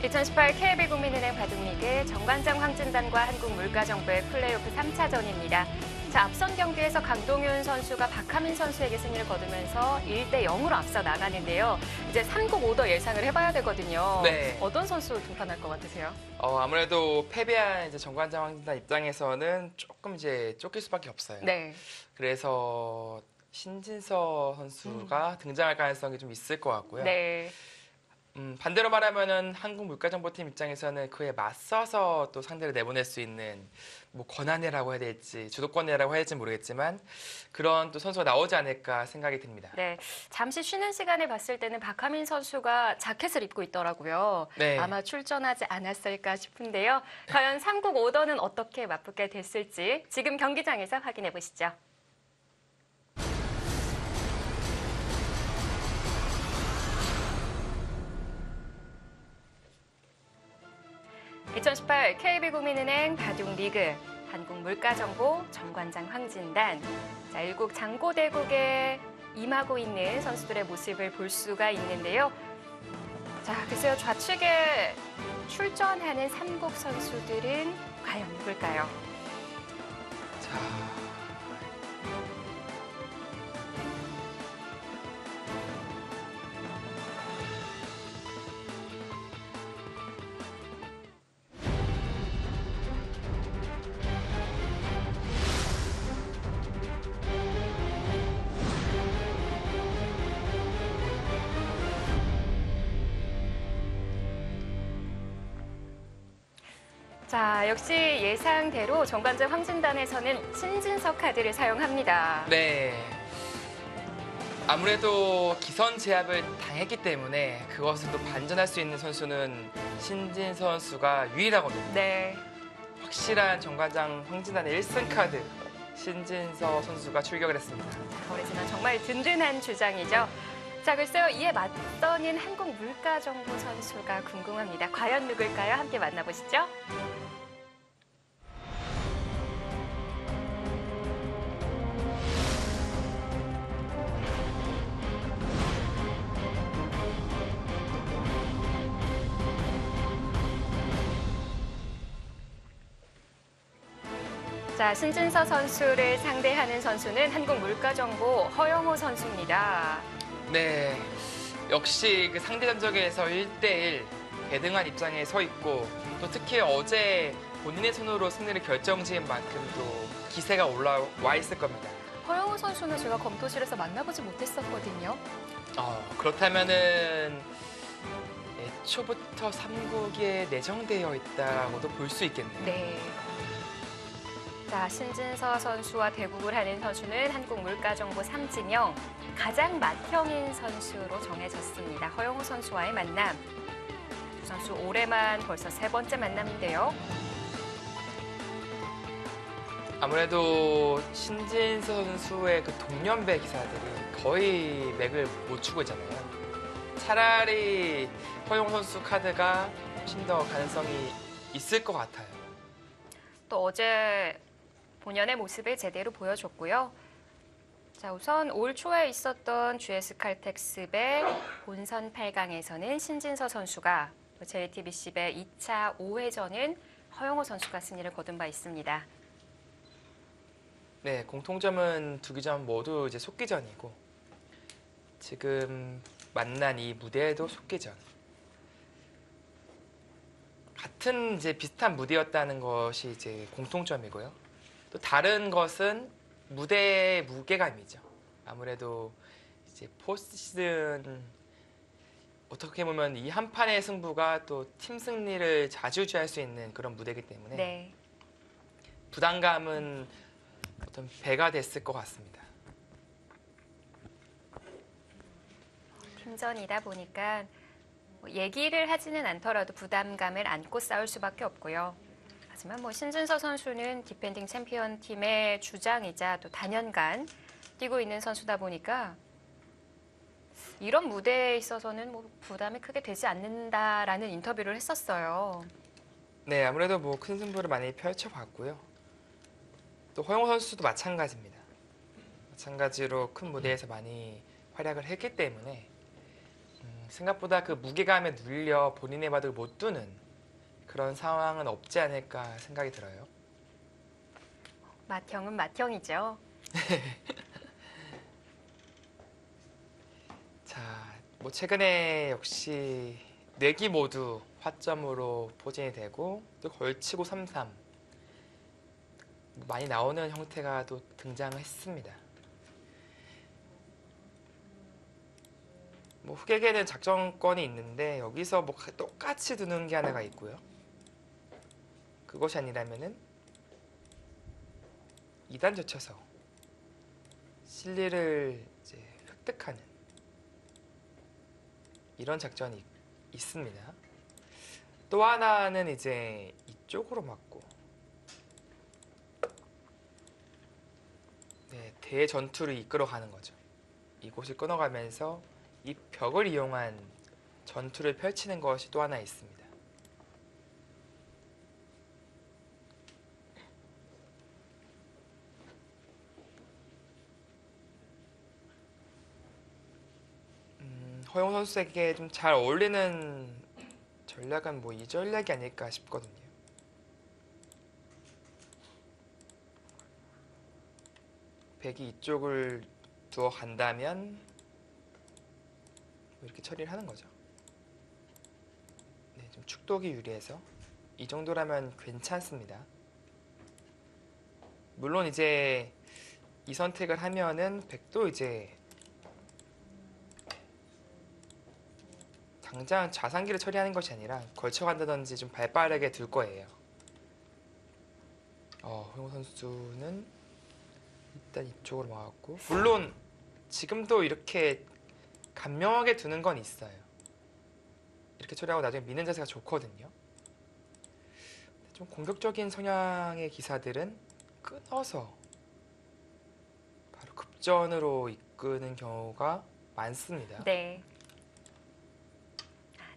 2018 KBO 국민은행 바둑리그 정관장 황진단과 한국물가정부의 플레이오프 3차전입니다. 자, 앞선 경기에서 강동윤 선수가 박하민 선수에게 승리를 거두면서 1대0으로 앞서 나가는데요. 이제 3국 오더 예상을 해봐야 되거든요. 네. 어떤 선수 등판할 것 같으세요? 아무래도 패배한 이제 정관장 황진단 입장에서는 조금 이제 쫓길 수밖에 없어요. 네. 그래서 신진서 선수가 등장할 가능성이 좀 있을 것 같고요. 네. 반대로 말하면은 한국물가정보팀 입장에서는 그에 맞서서 또 상대를 내보낼 수 있는 뭐 권한이라고 해야 될지 주도권이라고 해야 될지 모르겠지만 그런 또 선수가 나오지 않을까 생각이 듭니다. 네, 잠시 쉬는 시간에 봤을 때는 박하민 선수가 자켓을 입고 있더라고요. 네. 아마 출전하지 않았을까 싶은데요. 과연 3국 오더는 어떻게 맞붙게 됐을지 지금 경기장에서 확인해 보시죠. 2018 KB 국민은행 바둑리그 한국물가정보 정관장 황진단. 자, 일국 장고대국에 임하고 있는 선수들의 모습을 볼 수가 있는데요. 자, 글쎄요, 좌측에 출전하는 3국 선수들은 과연 누굴까요? 자, 자, 역시 예상대로 정관장 황진단에서는 신진서 카드를 사용합니다. 네. 아무래도 기선 제압을 당했기 때문에 그것을 또 반전할 수 있는 선수는 신진서 선수가 유일하거든요. 네. 확실한 정관장 황진단의 1승 카드 신진서 선수가 출격을 했습니다. 오래지만 정말 든든한 주장이죠. 자, 글쎄요, 이에 맞서는 한국물가정보 선수가 궁금합니다. 과연 누굴까요? 함께 만나보시죠. 자, 신진서 선수를 상대하는 선수는 한국물가정보 허영호 선수입니다. 네, 역시 그 상대 전적에서 1대1 대등한 입장에 서 있고 또 특히 어제 본인의 손으로 승리를 결정지은 만큼 또 기세가 올라와 있을 겁니다. 허영호 선수는 제가 검토실에서 만나보지 못했었거든요. 그렇다면은 애초부터 3국에 내정되어 있다라고도 볼 수 있겠네요. 네. 자, 신진서 선수와 대국을 하는 선수는 한국물가정보 삼진영, 가장 맏형인 선수로 정해졌습니다. 허영호 선수와의 만남. 두 선수 올해만 벌써 3번째 만남인데요. 아무래도 신진서 선수의 그 동년배 기사들이 거의 맥을 못 추고 있잖아요. 차라리 허용호 선수 카드가 훨씬 더 가능성이 있을 것 같아요. 또 어제 본연의 모습을 제대로 보여줬고요. 자, 우선 올 초에 있었던 GS 칼텍스배 본선 8강에서는 신진서 선수가, JTBC배 2차 5회전은 허영호 선수가 승리를 거둔 바 있습니다. 네, 공통점은 두 기전 모두 이제 속기전이고 지금 만난 이 무대도 속기전. 같은 이제 비슷한 무대였다는 것이 이제 공통점이고요. 또 다른 것은 무대의 무게감이죠. 아무래도 이제 포스트 시즌 어떻게 보면 이 한 판의 승부가 또 팀 승리를 좌지우지할 수 있는 그런 무대이기 때문에 네. 부담감은 어떤 배가 됐을 것 같습니다. 팀전이다 보니까 얘기를 하지는 않더라도 부담감을 안고 싸울 수밖에 없고요. 하지만 신진서 선수는 디펜딩 챔피언 팀의 주장이자 또 단연간 뛰고 있는 선수다 보니까 이런 무대에 있어서는 부담이 크게 되지 않는다라는 인터뷰를 했었어요. 네, 아무래도 큰 승부를 많이 펼쳐봤고요. 또 허영호 선수도 마찬가지입니다. 마찬가지로 큰 무대에서 많이 활약을 했기 때문에 생각보다 그 무게감에 눌려 본인의 바둑을 못 두는 그런 상황은 없지 않을까 생각이 들어요. 맏형은 맏형이죠. 자, 뭐 최근에 역시 네기 모두 화점으로 포진이 되고 또 걸치고 3-3 많이 나오는 형태가 또 등장했습니다. 뭐 흑에게는 작전권이 있는데 여기서 뭐 똑같이 두는 게 하나가 있고요. 그것이 아니라면은 2단 젖혀서 실리를 이제 획득하는 이런 작전이 있습니다. 또 하나는 이제 이쪽으로 맞고 네, 대전투를 이끌어가는 거죠. 이곳을 끊어가면서 이 벽을 이용한 전투를 펼치는 것이 또 하나 있습니다. 허용 선수에게 좀 잘 어울리는 전략은 뭐 이 전략이 아닐까 싶거든요. 백이 이쪽을 두어 간다면 이렇게 처리를 하는 거죠. 네, 좀 축독이 유리해서 이 정도라면 괜찮습니다. 물론 이제 이 선택을 하면은 백도 이제 당장 자산기를 처리하는 것이 아니라 걸쳐간다든지 좀 발빠르게 둘 거예요. 허용 선수는 일단 이쪽으로 막았고 물론 지금도 이렇게 간명하게 두는 건 있어요. 이렇게 처리하고 나중에 미는 자세가 좋거든요. 좀 공격적인 성향의 기사들은 끊어서 바로 급전으로 이끄는 경우가 많습니다. 네.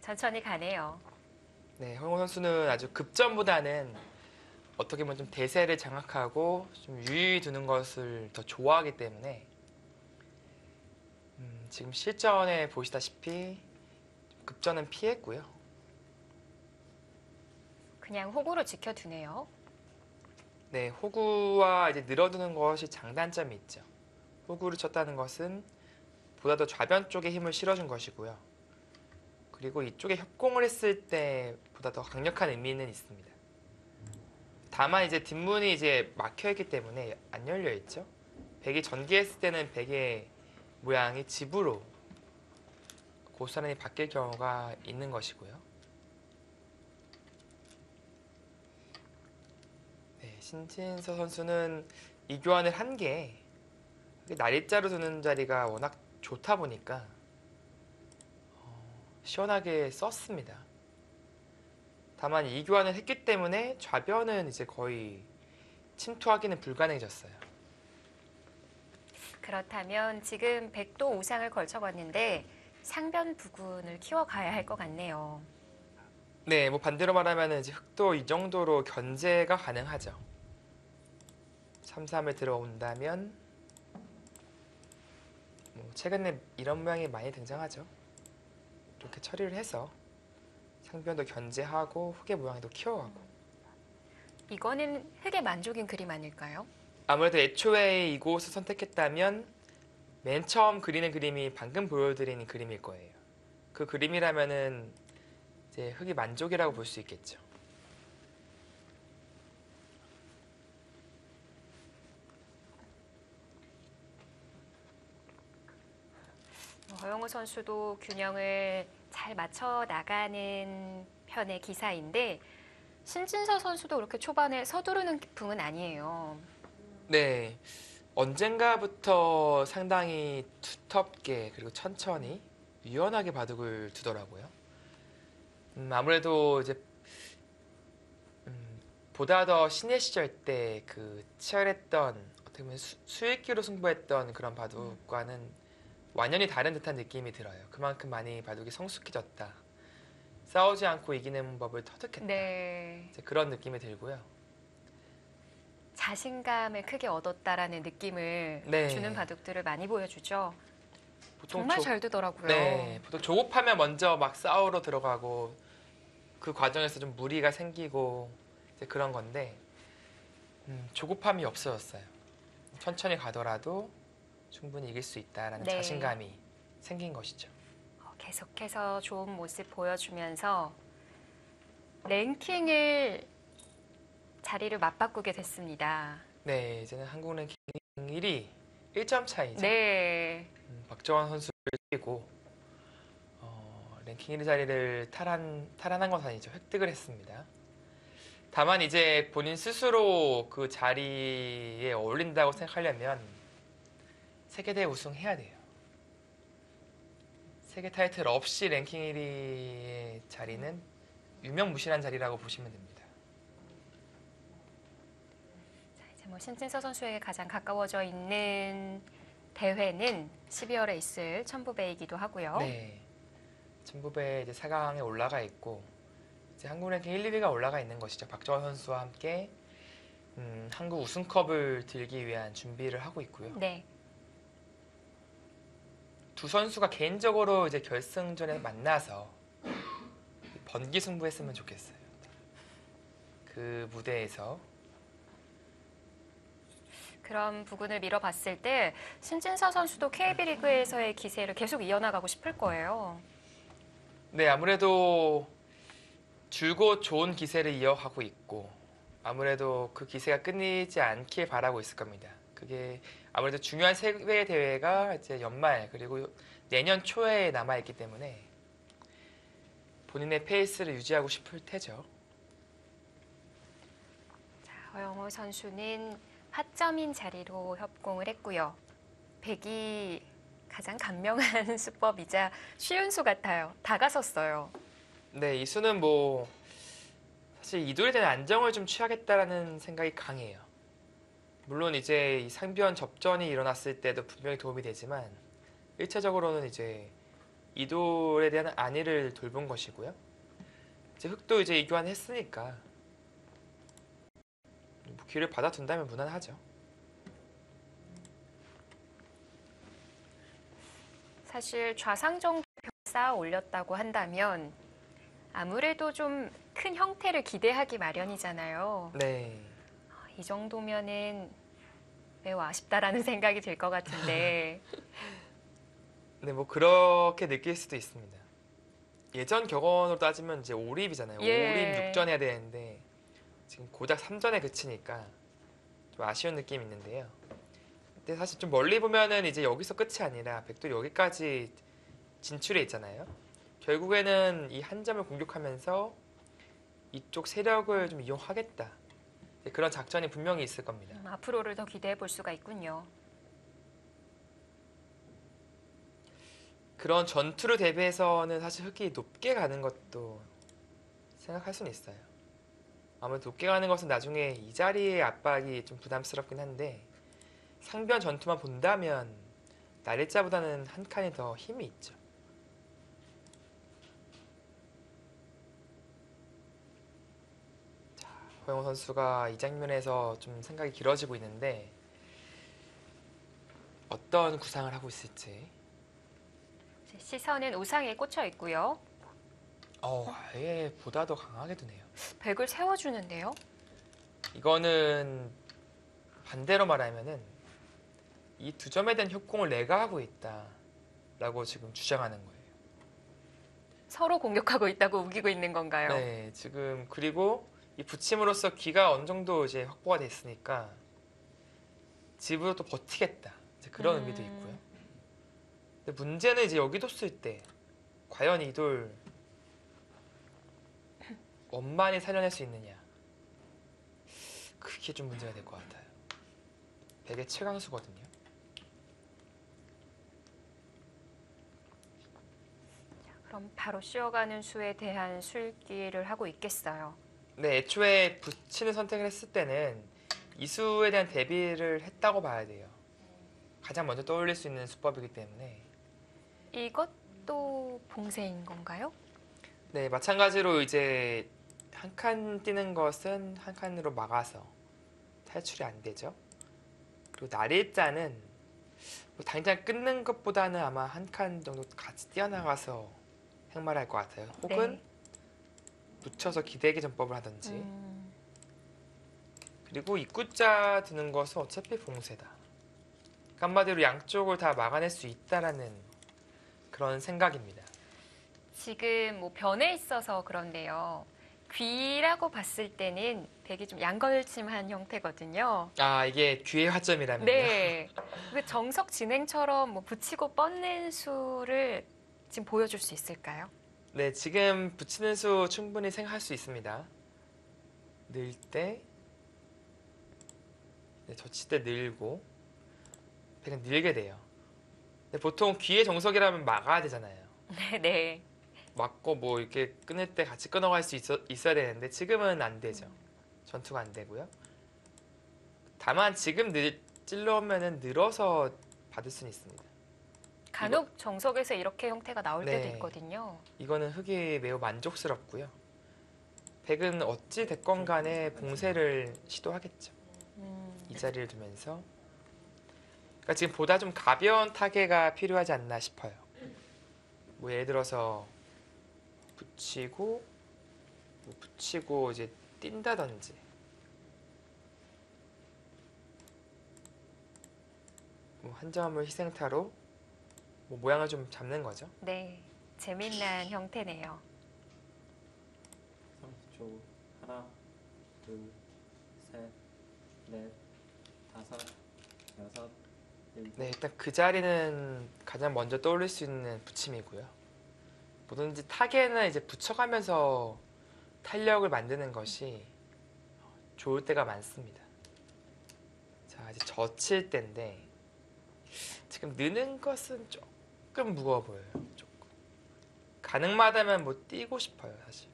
천천히 가네요. 네, 허용호 선수는 아주 급전보다는 어떻게 보면 좀 대세를 장악하고 좀 유유히 두는 것을 더 좋아하기 때문에 지금 실전에 보시다시피 급전은 피했고요. 그냥 호구로 지켜두네요. 네, 호구와 이제 늘어두는 것이 장단점이 있죠. 호구를 쳤다는 것은 보다 더 좌변 쪽에 힘을 실어준 것이고요. 그리고 이쪽에 협공을 했을 때 보다 더 강력한 의미는 있습니다. 다만 이제 뒷문이 이제 막혀있기 때문에 안 열려 있죠. 백이 전개했을 때는 백의 모양이 집으로 고스란히 바뀔 경우가 있는 것이고요. 네, 신진서 선수는 이 교환을 한 게 날짜로 두는 자리가 워낙 좋다 보니까 시원하게 썼습니다. 다만 이 교환을 했기 때문에 좌변은 이제 거의 침투하기는 불가능해졌어요. 그렇다면 지금 백도 5상을 걸쳐봤는데 상변 부근을 키워가야 할 것 같네요. 네, 뭐 반대로 말하면 이제 흑도 이 정도로 견제가 가능하죠. 3-3을 들어온다면 뭐 최근에 이런 모양이 많이 등장하죠. 이렇게 처리를 해서 상변도 견제하고 흑의 모양도 키워가고 이거는 흑의 만족인 그림 아닐까요? 아무래도 애초에 이곳을 선택했다면 맨 처음 그리는 그림이 방금 보여드린 그림일 거예요. 그 그림이라면은 이제 흑이 만족이라고 볼 수 있겠죠. 허용우 선수도 균형을 잘 맞춰 나가는 편의 기사인데 신진서 선수도 그렇게 초반에 서두르는 풍은 아니에요. 네, 언젠가부터 상당히 두텁게 그리고 천천히 유연하게 바둑을 두더라고요. 아무래도 이제 보다 더 신예 시절 때 그 치열했던 어떻게 보면 수익기로 승부했던 그런 바둑과는 완전히 다른 듯한 느낌이 들어요. 그만큼 많이 바둑이 성숙해졌다. 싸우지 않고 이기는 법을 터득했다. 네. 이제 그런 느낌이 들고요. 자신감을 크게 얻었다라는 느낌을 네. 주는 바둑들을 많이 보여주죠. 보통 정말 잘 되더라고요. 네, 보통 조급하면 먼저 막 싸우러 들어가고 그 과정에서 좀 무리가 생기고 이제 그런 건데 조급함이 없어졌어요. 천천히 가더라도 충분히 이길 수 있다라는 네. 자신감이 생긴 것이죠. 계속해서 좋은 모습 보여주면서 랭킹을 자리를 맞바꾸게 됐습니다. 네, 이제는 한국 랭킹 1위 1점 차이죠. 네. 박정환 선수를 이기고 랭킹 1위 자리를 탈환한 것은 아니죠. 획득을 했습니다. 다만 이제 본인 스스로 그 자리에 어울린다고 생각하려면 세계대회 우승해야 돼요. 세계 타이틀 없이 랭킹 1위의 자리는 유명무실한 자리라고 보시면 됩니다. 자, 이제 뭐 신진서 선수에게 가장 가까워져 있는 대회는 12월에 있을 천부배이기도 하고요. 네, 천부배 이제 4강에 올라가 있고 이제 한국 랭킹 1, 2위가 올라가 있는 것이죠. 박정환 선수와 함께 한국 우승컵을 들기 위한 준비를 하고 있고요. 네. 두 선수가 개인적으로 이제 결승전에 만나서 번기 승부했으면 좋겠어요. 그 무대에서. 그런 부분을 미뤄봤을 때 신진서 선수도 KB리그에서의 기세를 계속 이어나가고 싶을 거예요. 네, 아무래도 줄곧 좋은 기세를 이어가고 있고 아무래도 그 기세가 끊이지 않길 바라고 있을 겁니다. 그게 아무래도 중요한 세계 대회가 이제 연말 그리고 내년 초에 남아 있기 때문에 본인의 페이스를 유지하고 싶을 테죠. 자, 허영우 선수는 화점인 자리로 협공을 했고요. 100이 가장 간명한 수법이자 쉬운 수 같아요. 다가섰어요. 네, 이 수는 뭐 사실 이돌에 대한 안정을 좀 취하겠다라는 생각이 강해요. 물론 이제 이 상비원 접전이 일어났을 때도 분명히 도움이 되지만 1차적으로는 이제 이돌에 대한 안위를 돌본 것이고요. 이제 흑도 이제 이교환했으니까 뭐 기회를 받아둔다면 무난하죠. 사실 좌상 정도 쌓아 올렸다고 한다면 아무래도 좀 큰 형태를 기대하기 마련이잖아요. 네. 이 정도면은 매우 아쉽다라는 생각이 들 것 같은데. 네, 뭐 그렇게 느낄 수도 있습니다. 예전 격언으로 따지면 이제 5립이잖아요. 예. 5립 6전 해야 되는데 지금 고작 3전에 그치니까 좀 아쉬운 느낌이 있는데요. 근데 사실 좀 멀리 보면은 이제 여기서 끝이 아니라 백도 여기까지 진출해 있잖아요. 결국에는 이 한 점을 공격하면서 이쪽 세력을 좀 이용하겠다. 그런 작전이 분명히 있을 겁니다. 앞으로를 더 기대해 볼 수가 있군요. 그런 전투를 대비해서는 사실 흑이 높게 가는 것도 생각할 수는 있어요. 아무래도 높게 가는 것은 나중에 이 자리의 압박이 좀 부담스럽긴 한데 상변 전투만 본다면 날일자보다는 한 칸이 더 힘이 있죠. 자, 허영우 선수가 이 장면에서 좀 생각이 길어지고 있는데 어떤 구상을 하고 있을지. 시선은 우상에 꽂혀 있고요. 아예 보다 더 강하게 두네요. 백을 세워주는데요. 이거는 반대로 말하면은 이 두 점에 대한 협공을 내가 하고 있다라고 지금 주장하는 거예요. 서로 공격하고 있다고 우기고 있는 건가요? 네, 지금 그리고 이 붙임으로써 기가 어느 정도 이제 확보가 됐으니까 집으로 또 버티겠다. 이제 그런 의미도 있고요. 근데 문제는 이제 여기 뒀을 때 과연 이 돌 원만히 살려낼 수 있느냐. 그게 좀 문제가 될 것 같아요. 백의 최강수거든요. 그럼 바로 쉬어가는 수에 대한 술기를 하고 있겠어요. 네, 애초에 붙이는 선택을 했을 때는 이 수에 대한 대비를 했다고 봐야 돼요. 가장 먼저 떠올릴 수 있는 수법이기 때문에. 이것도 봉쇄인 건가요? 네, 마찬가지로 이제 한 칸 뛰는 것은 한 칸으로 막아서 탈출이 안 되죠. 그리고 날일자는 뭐 당장 끊는 것보다는 아마 한 칸 정도 같이 뛰어나가서 행마를 할 것 같아요. 혹은 네. 붙여서 기대기 전법을 하든지. 음, 그리고 입구자 두는 것은 어차피 봉쇄다. 그러니까 한마디로 양쪽을 다 막아낼 수 있다라는 그런 생각입니다. 지금 뭐 변에 있어서 그런데요. 귀라고 봤을 때는 되게 좀 양걸침한 형태거든요. 아, 이게 귀의 화점이라면요. 네. 그 정석 진행처럼 뭐 붙이고 뻗는 수를 지금 보여줄 수 있을까요? 네, 지금 붙이는 수 충분히 생각할 수 있습니다. 늘 때, 네, 젖힐 때 늘고, 그냥 늘게 돼요. 근데 보통 귀의 정석이라면 막아야 되잖아요. 네, 네. 막고 뭐 이렇게 끊을 때 같이 끊어갈 수 있어야 되는데 지금은 안 되죠. 전투가 안 되고요. 다만 지금 찔러오면은 늘어서 받을 수는 있습니다. 간혹 정석에서 이렇게 형태가 나올 네. 때도 있거든요. 이거는 흙이 매우 만족스럽고요. 백은 어찌 됐건 간에 봉쇄를 시도하겠죠. 이 자리를 두면서. 그러니까 지금 보다 좀 가벼운 타개가 필요하지 않나 싶어요. 뭐 예를 들어서 붙이고 이제 뛴다든지. 뭐 한 점을 희생타로 뭐 모양을 좀 잡는 거죠. 네. 재미난 형태네요. 30초. 하나, 둘, 셋, 넷, 다섯, 여섯, 일곱. 네, 일단 그 자리는 가장 먼저 떠올릴 수 있는 붙임이고요. 뭐든지 타개는 이제 붙여가면서 탄력을 만드는 것이 좋을 때가 많습니다. 자, 이제 젖힐 때인데 지금 느는 것은 조금 무거워 보여요. 조금. 가능마다면 뭐 뛰고 싶어요, 사실.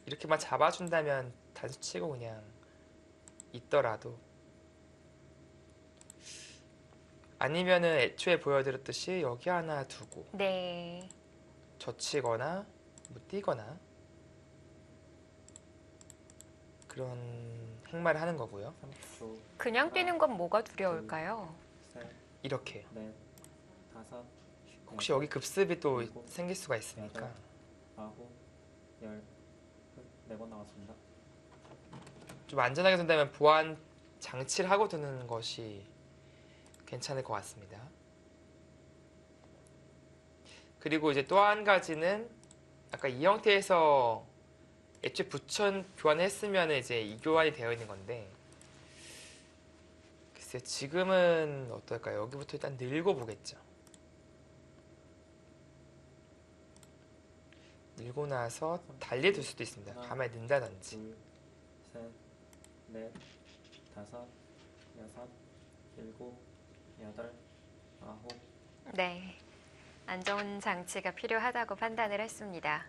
이렇게만 잡아준다면 단수치고 그냥 있더라도 아니면은 애초에 보여드렸듯이 여기 하나 두고 네. 젖히거나 뭐 뛰거나 그런 행마를 하는 거고요. 30초. 그냥 뛰는 건 뭐가 두려울까요? 셋, 이렇게요. 넷, 다섯. 혹시 여섯, 여기 급습이 또 일곱, 생길 수가 있으니까 여덟. 아홉, 열. 네 번 나왔습니다. 좀 안전하게 둔다면 보안 장치를 하고 두는 것이 괜찮을 것 같습니다. 그리고 이제 또 한 가지는 아까 이 형태에서 애초에 교환을 했으면 이제 이 교환이 되어 있는 건데 글쎄 지금은 어떨까요? 여기부터 일단 늘고 보겠죠. 늘고 나서 달리 둘 수도 있습니다. 가만히 는다든지. 둘, 셋, 넷, 다섯, 여섯, 일곱, 여덟, 아홉. 네. 안전 장치가 필요하다고 판단을 했습니다.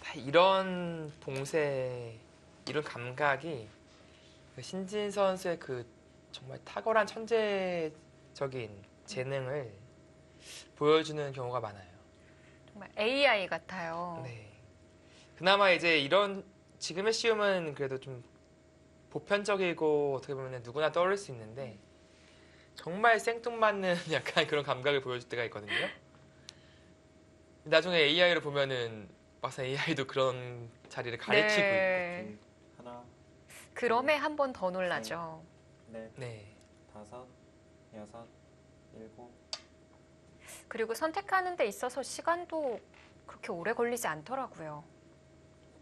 다 이런 봉쇄, 이런 감각이 그 신진 선수의 그 정말 탁월한 천재적인 재능을 보여주는 경우가 많아요. 정말 AI 같아요. 네. 그나마 이제 이런 지금의 시험은 그래도 좀 보편적이고 어떻게 보면 누구나 떠올릴 수 있는데 정말 생뚱맞는 약간 그런 감각을 보여줄 때가 있거든요. 나중에 AI를 보면은 막상 AI도 그런 자리를 가리키고 네. 둘, 하나, 그럼에 한 번 더 놀라죠. 넷, 있고. 네. 다섯, 여섯, 일곱. 그리고 선택하는 데 있어서 시간도 그렇게 오래 걸리지 않더라고요.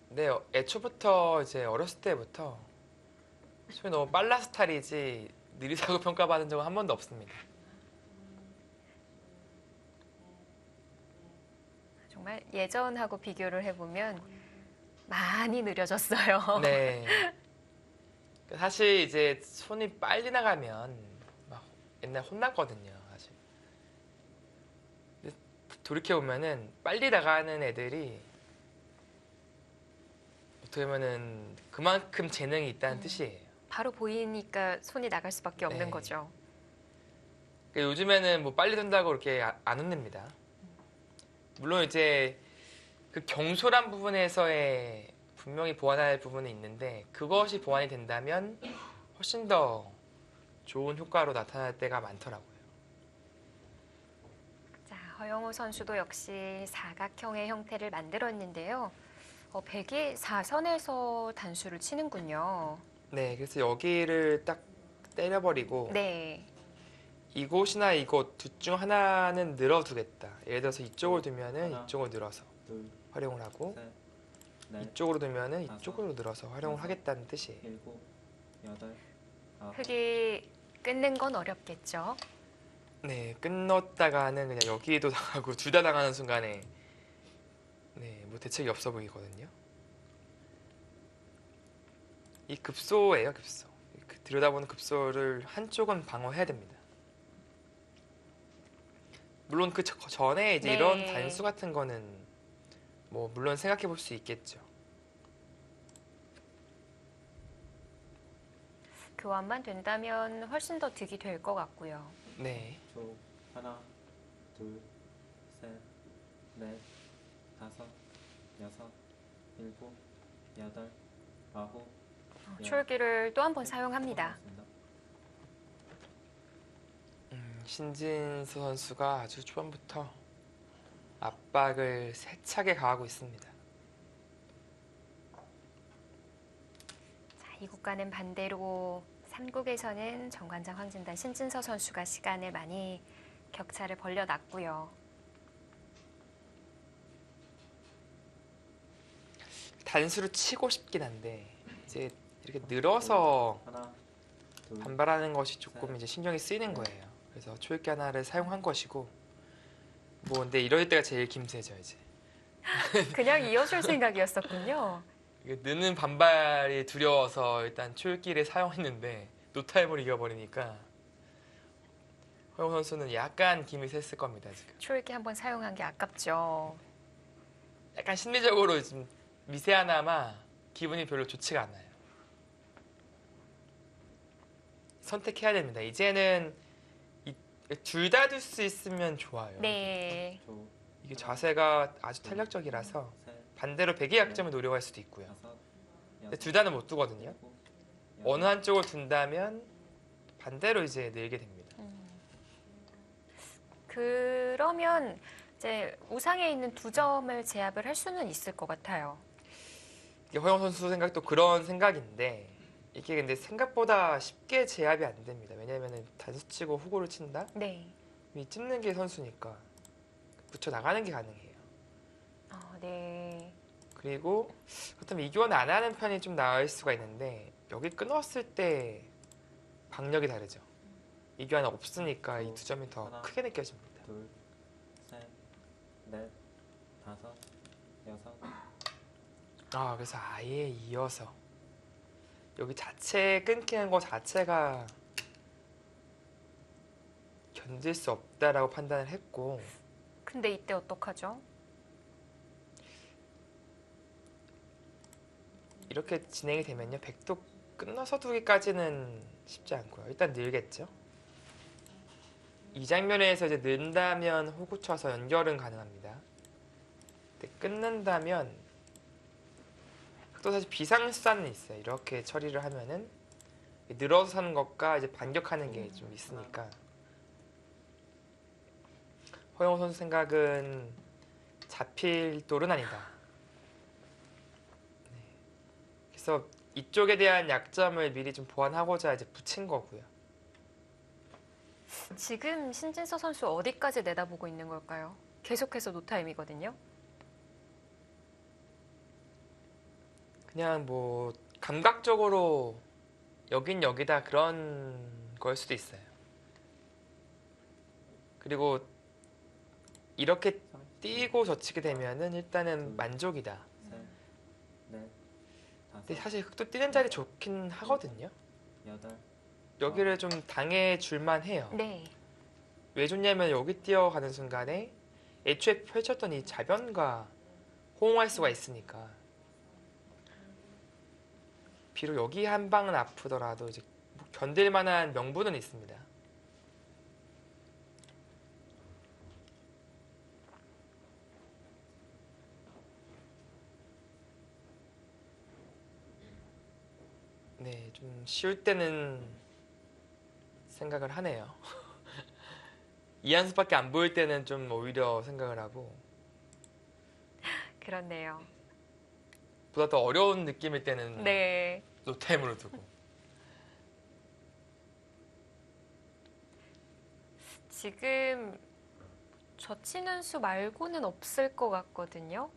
네, 애초부터 이제 어렸을 때부터 손이 너무 빨라 스타일이지 느리다고 평가받은 적은 한 번도 없습니다. 정말 예전하고 비교를 해보면 많이 느려졌어요. 네. 사실 이제 손이 빨리 나가면 막 옛날 혼났거든요, 사실. 근데 돌이켜 보면은 빨리 나가는 애들이 어떻게 보면은 그만큼 재능이 있다는 뜻이에요. 바로 보이니까 손이 나갈 수밖에 없는 네. 거죠. 요즘에는 뭐 빨리 돈다고 그렇게 안 혼냅니다. 물론 이제 그 경솔한 부분에서의 분명히 보완할 부분이 있는데 그것이 보완이 된다면 훨씬 더 좋은 효과로 나타날 때가 많더라고요. 자, 허영우 선수도 역시 사각형의 형태를 만들었는데요. 백이 4선에서 단수를 치는군요. 네, 그래서 여기를 딱 때려버리고 네. 이곳이나 이곳 둘 중 하나는 늘어두겠다. 예를 들어서 이쪽을 두면은 하나. 이쪽을 늘어서 둘, 활용을 하고 셋, 넷, 이쪽으로 두면은 다섯, 이쪽으로 늘어서 활용을 여섯. 하겠다는 뜻이에요. 일곱, 여덟, 아홉. 흙이 끊는 건 어렵겠죠. 네, 끊었다가는 그냥 여기도 당하고 둘 다 당하는 순간에 네, 뭐 대책이 없어 보이거든요. 이 급소예요, 급소. 들여다보는 급소를 한쪽은 방어해야 됩니다. 물론 그 전에 이제 네. 이런 단수 같은 거는 뭐 물론 생각해 볼 수 있겠죠. 교환만 된다면 훨씬 더 득이 될 것 같고요. 네, 초, 하나, 둘, 셋, 넷, 다섯, 여섯, 일곱, 여덟, 아홉. 초읽기를 또 한 번 사용합니다. 신진수 선수가 아주 초반부터 압박을 세차게 가하고 있습니다. 자, 이국과는 반대로 3국에서는 정관장 황진단 신진서 선수가 시간을 많이 격차를 벌려놨고요. 단수를 치고 싶긴 한데 이제 이렇게 늘어서 하나, 둘, 반발하는 것이 조금 이제 신경이 쓰이는 거예요. 그래서 초읽기 하나를 사용한 것이고 뭐 근데 이럴 때가 제일 김새죠 이제. 그냥 이어줄 생각이었었군요. 이게 느는 반발이 두려워서 일단 초읽기를 사용했는데 노타임으로 이겨버리니까 허영우 선수는 약간 김이 샜을 겁니다 지금. 초읽기 한번 사용한 게 아깝죠. 약간 심리적으로 좀 미세하나마 기분이 별로 좋지가 않아요. 선택해야 됩니다. 이제는 둘 다 둘 수 있으면 좋아요. 네. 초, 이게 자세가 아주 탄력적이라서 셋, 반대로 백의 약점을 노려갈 수도 있고요. 다섯, 근데 여섯, 둘 다는 못 두거든요. 일곱, 어느 여덟, 한쪽을 둔다면 반대로 이제 늘게 됩니다. 그러면 이제 우상에 있는 두 점을 제압을 할 수는 있을 것 같아요. 이게 허영 선수 생각도 그런 생각인데 이게 근데 생각보다 쉽게 제압이 안 됩니다. 왜냐하면 단수 치고 후구를 친다? 네. 이 찝는 게 선수니까 붙여 나가는 게 가능해요. 네. 그리고 그렇다면 이교환 안 하는 편이 좀 나을 수가 있는데 여기 끊었을 때 박력이 다르죠. 이교환 없으니까 이 두 점이 더 하나. 크게 느껴집니다. 둘, 셋, 넷, 다섯, 여섯. 그래서 아예 이어서 여기 자체 끊기는 거 자체가 견딜 수 없다라고 판단을 했고 근데 이때 어떡하죠? 이렇게 진행이 되면요 백도 끊어서 두기까지는 쉽지 않고요. 일단 늘겠죠. 이 장면에서 이제 는다면 호구 쳐서 연결은 가능합니다. 근데 끊는다면 또 사실 비상수단은 있어요. 이렇게 처리를 하면은 늘어서 사는 것과 이제 반격하는 게 좀 있으니까 허영우 선수 생각은 잡힐 돌은 아니다. 네. 그래서 이쪽에 대한 약점을 미리 좀 보완하고자 이제 붙인 거고요. 지금 신진서 선수 어디까지 내다보고 있는 걸까요? 계속해서 노타임이거든요. 그냥 뭐 감각적으로 여긴 여기다 그런 걸 수도 있어요. 그리고 이렇게 뛰고 젖히게 되면은 일단은 만족이다. 셋, 넷, 근데 다섯, 사실 흑도 뛰는 자리 좋긴 하거든요. 여덟. 여기를 좀 당해 줄만 해요. 네. 왜 좋냐면 여기 뛰어가는 순간에 애초에 펼쳤던 이 자변과 호응할 수가 있으니까. 비록 여기 한 방은 아프더라도 이제 견딜 만한 명분은 있습니다. 네, 좀 쉬울 때는 생각을 하네요. 이한수밖에 안 보일 때는 좀 오히려 생각을 하고 그렇네요. 보다 더 어려운 느낌일 때는 네. 노템으로 두고. 지금 젖히는 수 말고는 없을 것 같거든요.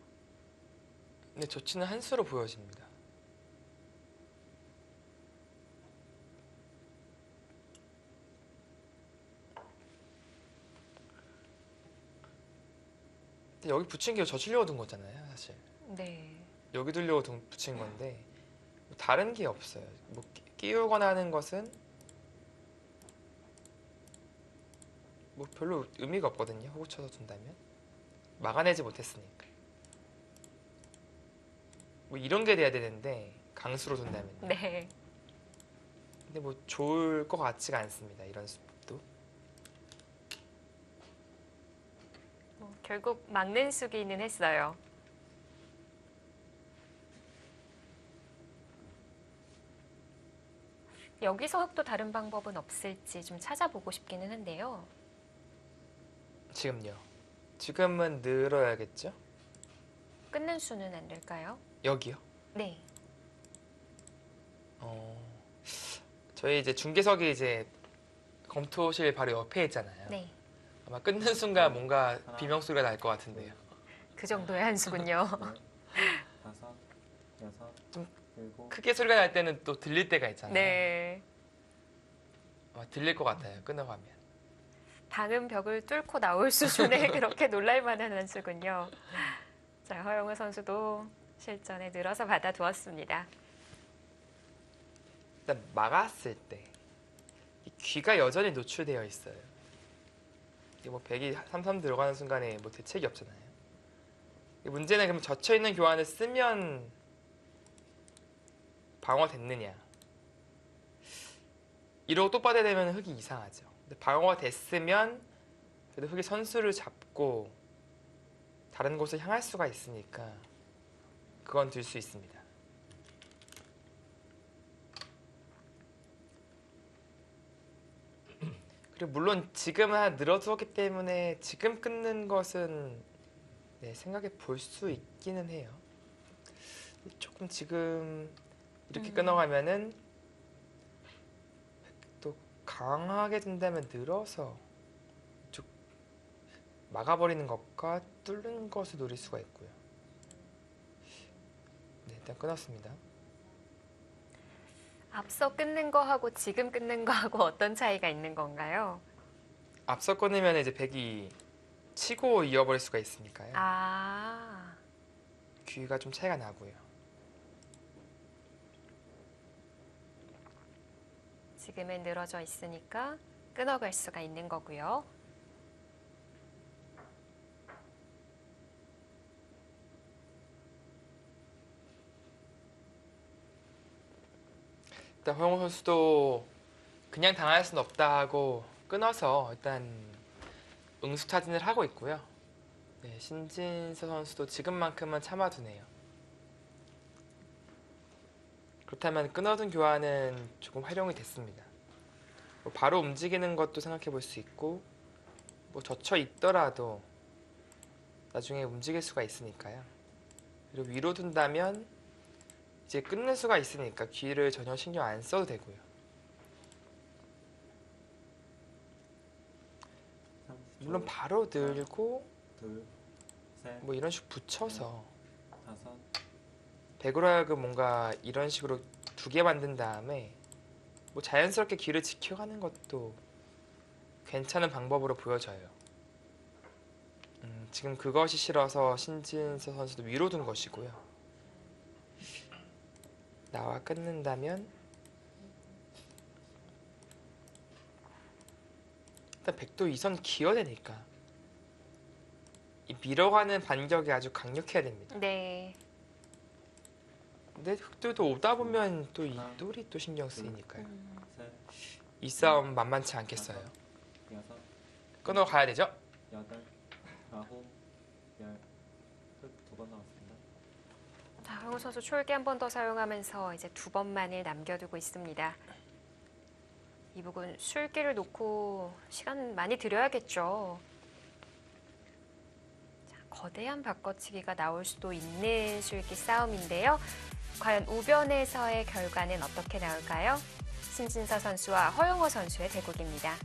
근데 좋지는 한 수로 보여집니다. 근데 여기 붙인 게 젖히려고 둔 거잖아요, 사실. 네. 여기 두려고 붙인 건데 뭐 다른 게 없어요. 뭐 끼우거나 하는 것은 뭐 별로 의미가 없거든요. 호구 쳐서 둔다면 막아내지 못했으니까. 뭐 이런 게 돼야 되는데 강수로 둔다면. 네. 근데 뭐 좋을 것 같지가 않습니다. 이런 수법도. 결국 막는 수기는 했어요. 여기서 또 다른 방법은 없을지 좀 찾아보고 싶기는 한데요. 지금요. 지금은 늘어야겠죠? 끊는 수는 안 될까요? 여기요. 네. 저희 이제 중계석이 이제 검토실 바로 옆에 있잖아요. 네. 아마 끊는 순간 뭔가 비명 소리가 날 것 같은데요. 그 정도의 한 수군요. 넷, 다섯, 여섯, 좀 일곱, 크게 소리가 날 때는 또 들릴 때가 있잖아요. 네. 아마 들릴 것 같아요. 끊어가면. 방음 벽을 뚫고 나올 수준의 그렇게 놀랄 만한 한 수군요. 자, 허영우 선수도 실전에 늘어서 받아두었습니다. 일단 막았을 때 이 귀가 여전히 노출되어 있어요. 이게 뭐 백이 삼삼 들어가는 순간에 뭐 대책이 없잖아요. 이 문제는 그럼 젖혀 있는 교환을 쓰면 방어됐느냐? 이러고 또 빠져야 되면 흙이 이상하죠. 근데 방어가 됐으면 그래도 흙이 선수를 잡고 다른 곳을 향할 수가 있으니까 그건 들 수 있습니다. 그리고 물론 지금 하나 늘어두었기 때문에 지금 끊는 것은 네, 생각해 볼 수 있기는 해요. 조금 지금 이렇게 끊어가면은 또 강하게 된다면 늘어서 쭉 막아버리는 것과 뚫는 것을 노릴 수가 있고요. 네, 일단 끊었습니다. 앞서 끊는 거하고 지금 끊는 거하고 어떤 차이가 있는 건가요? 앞서 끊으면 이제 백이 치고 이어버릴 수가 있으니까요. 아, 귀가 좀 차이가 나고요. 지금은 늘어져 있으니까 끊어갈 수가 있는 거고요. 일단 허영호 선수도 그냥 당할 수는 없다 하고 끊어서 일단 응수타진을 하고 있고요. 네, 신진서 선수도 지금만큼은 참아두네요. 그렇다면 끊어둔 교환은 조금 활용이 됐습니다. 뭐 바로 움직이는 것도 생각해 볼 수 있고 뭐 젖혀 있더라도 나중에 움직일 수가 있으니까요. 그리고 위로 둔다면 이제 끊는 수가 있으니까 귀를 전혀 신경 안 써도 되고요. 30초, 물론 바로 늘고 둘, 셋, 뭐 이런 식으로 붙여서 다섯, 백으로 하여금 뭔가 이런 식으로 두 개 만든 다음에 뭐 자연스럽게 귀를 지켜가는 것도 괜찮은 방법으로 보여져요. 지금 그것이 싫어서 신진서 선수도 위로 둔 것이고요. 나와 끊는다면 일단 백도 이선 기어대니까 이 밀어가는 반격이 아주 강력해야 됩니다. 네. 근데 흑돌도 오다 보면 또 이 돌이 또 신경 쓰이니까요. 셋, 이 싸움 만만치 않겠어요. 여섯, 끊어 가야 되죠? 여덟, 아홉, 열. 끝. 두 번 나왔습니다. 자, 허영우 강동훈 선수 촐기 한 번 더 사용하면서 이제 2번만을 남겨두고 있습니다. 이 부분 술기를 놓고 시간 많이 들여야겠죠. 자, 거대한 바꿔치기가 나올 수도 있는 술기 싸움인데요. 과연 우변에서의 결과는 어떻게 나올까요? 신진서 선수와 허용호 선수의 대국입니다.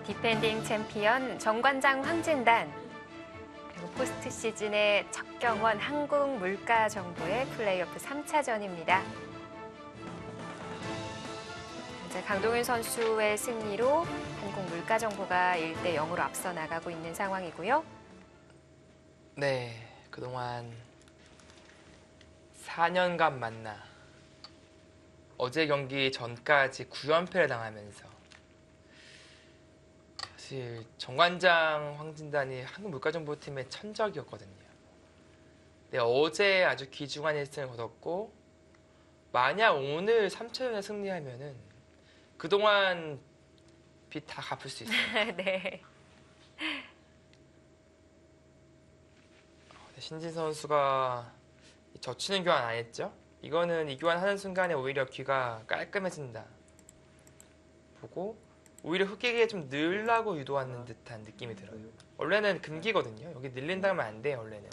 디펜딩 챔피언 정관장 황진단 그리고 포스트 시즌의 척경원 한국물가정보의 플레이오프 3차전입니다. 현재 강동윤 선수의 승리로 한국물가정보가 1대 0으로 앞서 나가고 있는 상황이고요. 네, 그동안 4년간 만나 어제 경기 전까지 9연패를 당하면서 사실 정관장 황진단이 한국물가정보팀의 천적이었거든요. 네, 어제 아주 귀중한 1승을 거뒀고 만약 오늘 3차전에 승리하면은 그동안 빚 다 갚을 수 있어요. 네. 신진 선수가 젖히는 교환 안 했죠? 이거는 이 교환하는 순간에 오히려 귀가 깔끔해진다 보고 오히려 흑기에 좀 늘라고 유도하는 듯한 느낌이 들어요. 원래는 금기거든요. 여기 늘린다면 안 돼요, 원래는.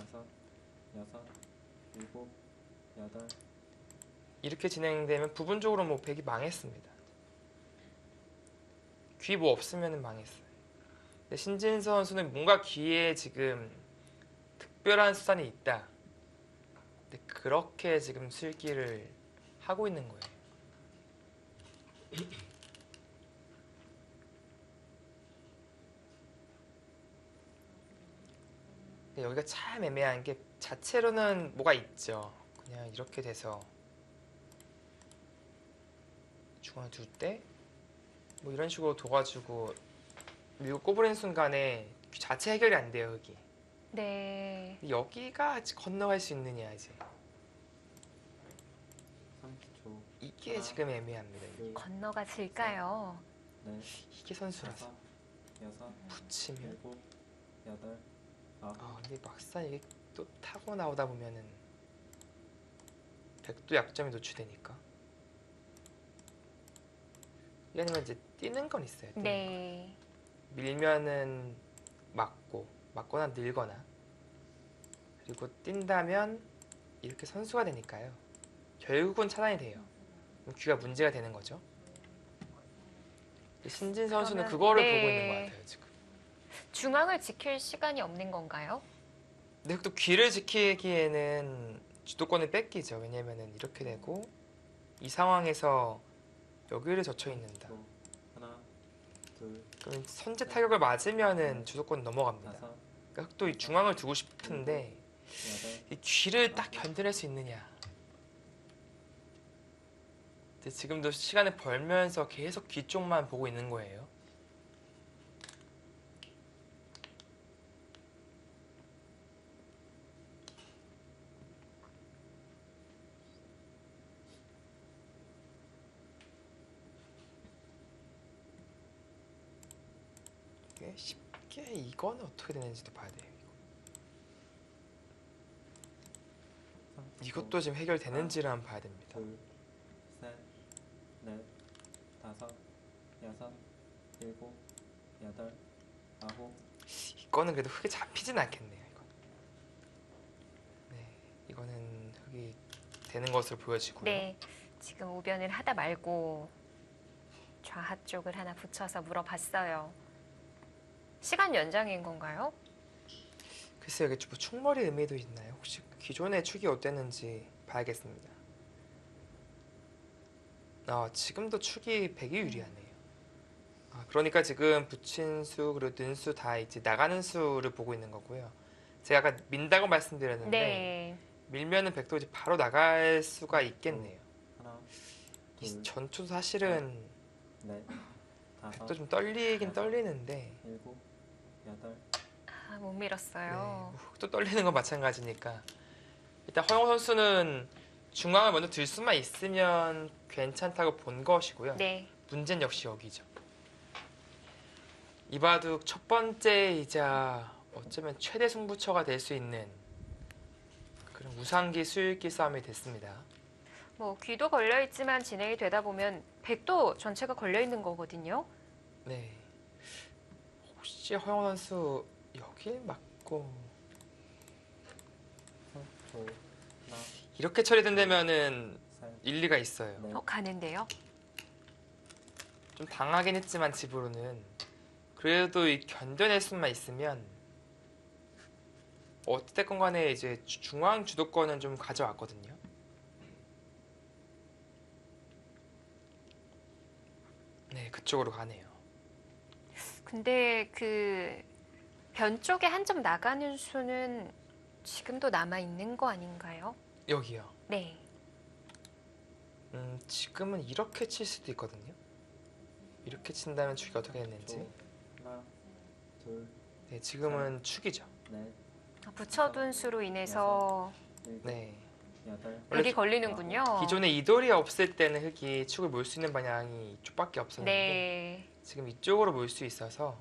6, 7, 8. 이렇게 진행되면 부분적으로 뭐 백이 망했습니다. 귀 뭐 없으면 망했어요. 근데 신진 선수는 뭔가 귀에 지금 특별한 수단이 있다. 근데 그렇게 지금 술기를 하고 있는 거예요. 근데 여기가 참 애매한 게 자체로는 뭐가 있죠. 그냥 이렇게 돼서 중앙에 둘 때 뭐 이런 식으로 둬가지고 밀고 꼬부리는 순간에 귀 자체 해결이 안 돼요, 여기. 네. 근데 여기가 건너갈 수 있느냐 이제 30초. 이게 지금 애매합니다. 이게. 건너가질까요? 네. 이게 선수라서 6, 붙이면 7, 8, 9. 근데 막상 이게 또 타고 나오다 보면은 백도 약점이 노출되니까 이 아니면 이제 뛰는 건 있어요. 뛰는 네. 거. 밀면은 맞거나 늘거나 그리고 뛴다면 이렇게 선수가 되니까요. 결국은 차단이 돼요. 그럼 귀가 문제가 되는 거죠. 신진 선수는 그러면, 그거를 네. 보고 있는 것 같아요 지금. 중앙을 지킬 시간이 없는 건가요? 근데 또 귀를 지키기에는 주도권을 뺏기죠. 왜냐면은 이렇게 되고 이 상황에서 여기를 젖혀 있는다. 하나, 둘, 그럼 선제 타격을 맞으면은 주도권 넘어갑니다. 5, 그러니까 흑도 이 중앙을 두고 싶은데 8. 이 귀를 딱 견뎌낼 수 있느냐. 근데 지금도 시간을 벌면서 계속 귀 쪽만 보고 있는 거예요. 이게 쉽게 이거는 어떻게 되는지도 봐야 돼요. 이것도 지금 해결되는지를 한번 봐야 됩니다. 둘, 셋, 넷, 5, 6, 7, 8, 9. 이거는 그래도 흙이 잡히진 않겠네요. 이거. 네, 이거는 흙이 되는 것으로 보여지고요. 네. 지금 우변을 하다 말고 좌하 쪽을 하나 붙여서 물어봤어요. 시간 연장인 건가요? 글쎄요, 이게 뭐 충머리 의미도 있나요? 혹시 기존의 축이 어땠는지 봐야겠습니다. 지금도 축이 100이 유리하네요. 그러니까 지금 붙인 수 그리고 는 수 다 이제 나가는 수를 보고 있는 거고요. 제가 아까 민다고 말씀드렸는데 네. 밀면은 100도 이제 바로 나갈 수가 있겠네요. 하나, 이 둘, 전투 사실은 넷, 100도 5, 좀 떨리긴 떨리는데 7, 8. 못 네, 밀었어요. 흙도 떨리는 건 마찬가지니까 일단 허용 선수는 중앙을 먼저 들 수만 있으면 괜찮다고 본 것이고요. 네. 문제는 역시 여기죠. 이 바둑 첫 번째이자 어쩌면 최대 승부처가 될 수 있는 그런 우상기 수일기 싸움이 됐습니다. 뭐 귀도 걸려 있지만 진행이 되다 보면 백도 전체가 걸려 있는 거거든요. 네. 혹시 허용 선수 여길 맞고 3, 2, 1, 이렇게 처리된다면은 3, 일리가 있어요. 네. 가는데요. 좀 당하긴 했지만 집으로는 그래도 이 견뎌낼 수만 있으면 어찌됐건 간에 이제 중앙 주도권은 좀 가져왔거든요. 네, 그쪽으로 가네요. 근데 그 변 쪽에 한 점 나가는 수는 지금도 남아 있는 거 아닌가요? 여기요. 네. 지금은 이렇게 칠 수도 있거든요. 이렇게 친다면 축이 어떻게 됐는지. 하나, 둘, 네, 지금은 축이죠. 넷, 붙여둔 수로 인해서 일곱, 네. 여덟, 원래 백이 걸리는군요. 기존에 이돌이 없을 때는 흙이 축을 몰 수 있는 방향이 이쪽밖에 없었는데 네. 지금 이쪽으로 몰 수 있어서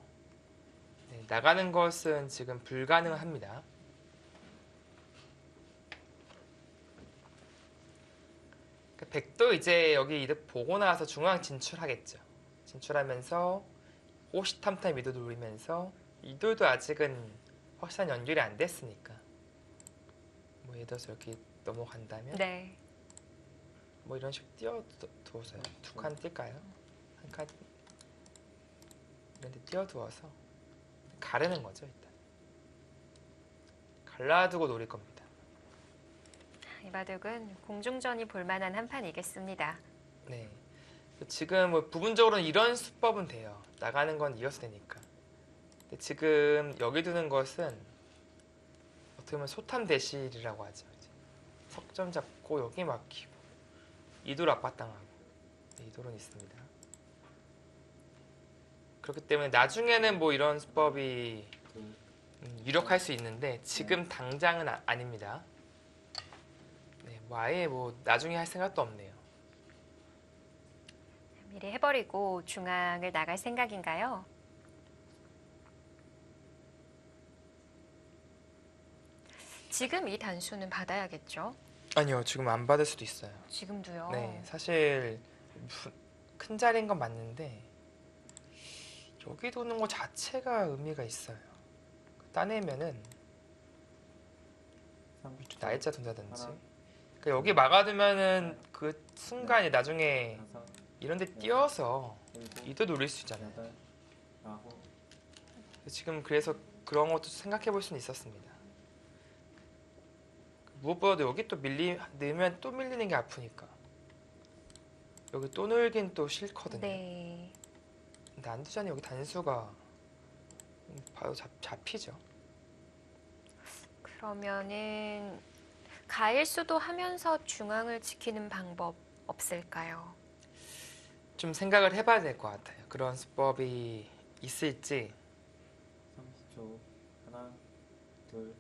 네, 나가는 것은 지금 불가능합니다. 그러니까 백도 이제 여기 이득 보고 나서 중앙 진출하겠죠. 진출하면서 호시탐탐 이도 노리면서 이돌도 아직은 확실한 연결이 안 됐으니까 뭐 예를 들어서 이렇게 넘어간다면 네. 뭐 이런 식으로 띄워두어서요. 두 칸 뛸까요? 한 칸 이런 데 띄워두어서 가르는 거죠. 일단 갈라두고 노릴 겁니다. 이 바둑은 공중전이 볼만한 한 판이겠습니다. 네. 지금 뭐 부분적으로는 이런 수법은 돼요. 나가는 건 이어서 되니까. 근데 지금 여기 두는 것은 어떻게 보면 소탐 대실이라고 하죠. 이제 석점 잡고 여기 막히고 이돌 압박당하고 네, 이돌은 있습니다. 그렇기 때문에 나중에는 뭐 이런 수법이 둘, 유력할 수 있는데 지금 당장은 아닙니다. 네, 뭐 아예 뭐 나중에 할 생각도 없네요. 미리 해버리고 중앙을 나갈 생각인가요? 지금 이 단수는 받아야겠죠? 아니요, 지금 안 받을 수도 있어요. 지금도요. 네, 사실 큰 자리인 건 맞는데 여기 도는 거 자체가 의미가 있어요. 따내면은 3, 날짜 둔다든지. 하나, 그러니까 여기 막아두면은 그 순간에 나중에 다섯, 이런데 띄어서 일곱, 이도 노릴 수 있잖아요. 여덟, 아홉, 지금 그래서 그런 것도 생각해 볼 수는 있었습니다. 무엇보다도 여기 또 넣으면 또 밀리는 게 아프니까. 여기 또 놀긴 또 싫거든요. 네. 근데 안두자니 여기 단수가 바로 잡히죠. 그러면은 가일수도 하면서 중앙을 지키는 방법 없을까요? 좀 생각을 해봐야 될 것 같아요. 그런 수법이 있을지. 30초. 하나, 둘,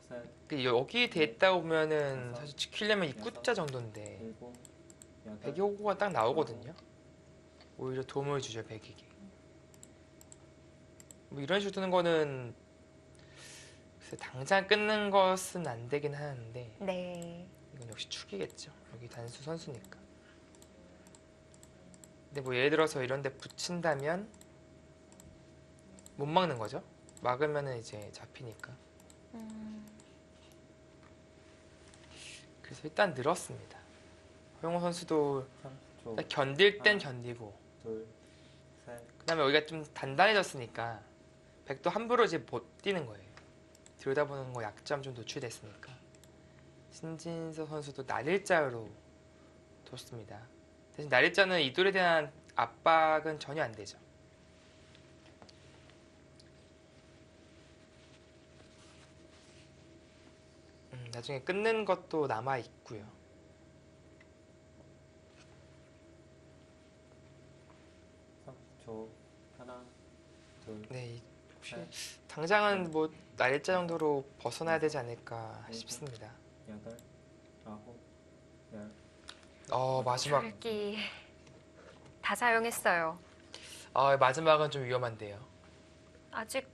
셋, 여기 됐다 보면은 사실 지키려면 입구자 정도인데 일곱, 여덟, 백이 호구가 딱 나오거든요. 오히려 도움을 주죠, 백이기. 뭐 이런 식으로 두는 거는 글쎄 당장 끊는 것은 안 되긴 하는데 네. 이건 역시 축이겠죠. 여기 단수 선수니까. 근데 뭐 예를 들어서 이런 데 붙인다면 못 막는 거죠. 막으면은 이제 잡히니까. 그래서 일단 늘었습니다. 허용호 선수도 30초. 일단 견딜 땐 견디고 둘, 셋, 그다음에 여기가 좀 단단해졌으니까 백도 함부로 이제 못 뛰는 거예요. 들여다보는 거 약점 좀 노출됐으니까. 신진서 선수도 날일자로 뒀습니다. 대신 날일자는 이돌에 대한 압박은 전혀 안 되죠. 나중에 끊는 것도 남아 있고요. 30초. 하나, 둘, 네, 혹시 네. 당장은 뭐 날일자 정도로 벗어나야 되지 않을까 싶습니다. 여덟, 아홉, 열. 마지막. 줄기 다 사용했어요. 마지막은 좀 위험한데요. 아직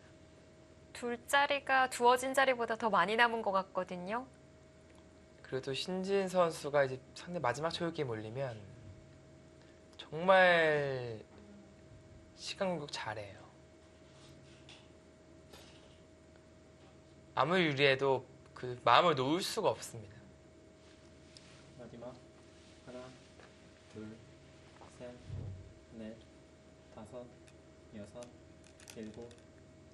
둘 자리가 두어진 자리보다 더 많이 남은 것 같거든요. 그래도 신진 선수가 이제 상대 마지막 초읽기에 몰리면 정말 시간 공격 잘해요. 아무리 유리해도 그 마음을 놓을 수가 없습니다. 마지막 하나, 둘, 셋, 넷, 다섯, 여섯, 일곱,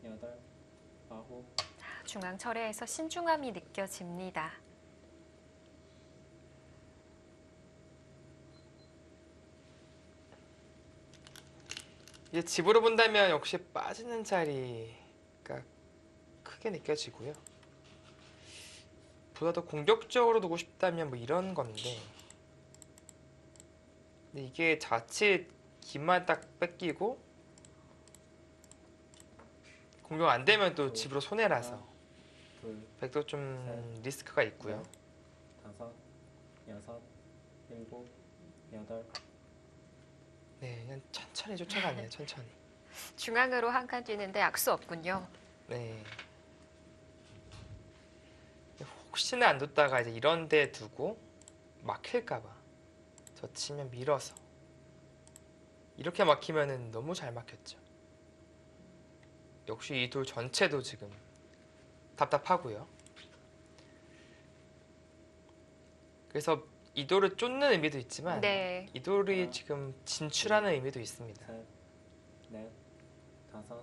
여덟, 아홉. 중앙 철회에서 신중함이 느껴집니다. 이제 집으로 본다면 역시 빠지는 자리가 크게 느껴지고요. 보다 더 공격적으로 두고 싶다면 뭐 이런 건데, 근데 이게 자칫 김만 딱 뺏기고 공격 안 되면 또 집으로 손해라서 둘, 백도 좀 리스크가 있고요. 넷, 다섯, 여섯, 일곱, 여덟. 네, 그냥 천천히 쫓아가네요. 천천히. 중앙으로 한 칸 뛰는데 악수 없군요. 네. 혹시나 안 뒀다가 이제 이런 데 두고 막힐까봐 젖히면 밀어서 이렇게 막히면은 너무 잘 막혔죠. 역시 이 돌 전체도 지금 답답하고요. 그래서 이 돌을 쫓는 의미도 있지만 네. 이 돌이 지금 진출하는 의미도 있습니다. 셋, 넷, 다섯,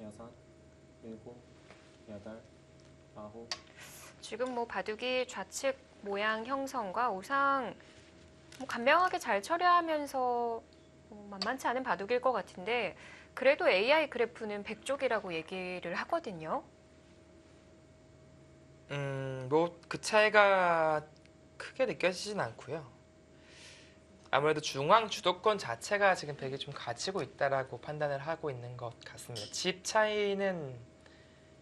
여섯, 일곱, 여덟, 아홉. 지금 뭐 바둑이 좌측 모양 형성과 우상 뭐 간명하게 잘 처리하면서 만만치 않은 바둑일 것 같은데 그래도 AI 그래프는 백쪽이라고 얘기를 하거든요. 뭐 그 차이가 크게 느껴지진 않고요. 아무래도 중앙 주도권 자체가 지금 백이 좀 가지고 있다라고 판단을 하고 있는 것 같습니다. 집 차이는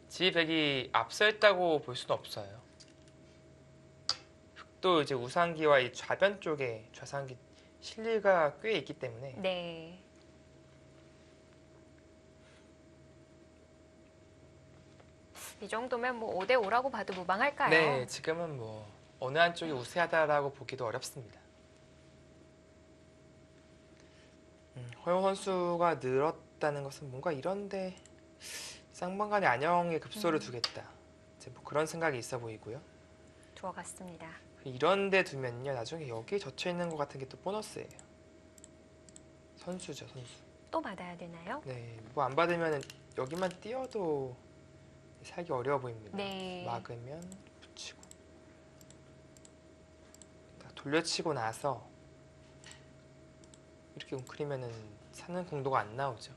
지 백이 앞서 있다고 볼 수는 없어요. 흑도 이제 우상기와 이 좌변 쪽에 좌상기 실리가 꽤 있기 때문에 네. 이 정도면 뭐 5대 5라고 봐도 무방할까요? 네, 지금은 뭐 어느 한쪽이 우세하다라고 보기도 어렵습니다. 허용 선수가 늘었다는 것은 뭔가 이런데 쌍방간의 안형에 급소를 두겠다. 이제 뭐 그런 생각이 있어 보이고요. 두어갔습니다. 이런데 두면요, 나중에 여기에 젖혀 있는 것 같은 게 또 보너스예요. 선수죠, 선수. 또 받아야 되나요? 네, 뭐 안 받으면 여기만 띄어도 살기 어려워 보입니다. 네. 막으면 붙이고 딱 돌려치고 나서 이렇게 웅크리면은 사는 공도가 안 나오죠.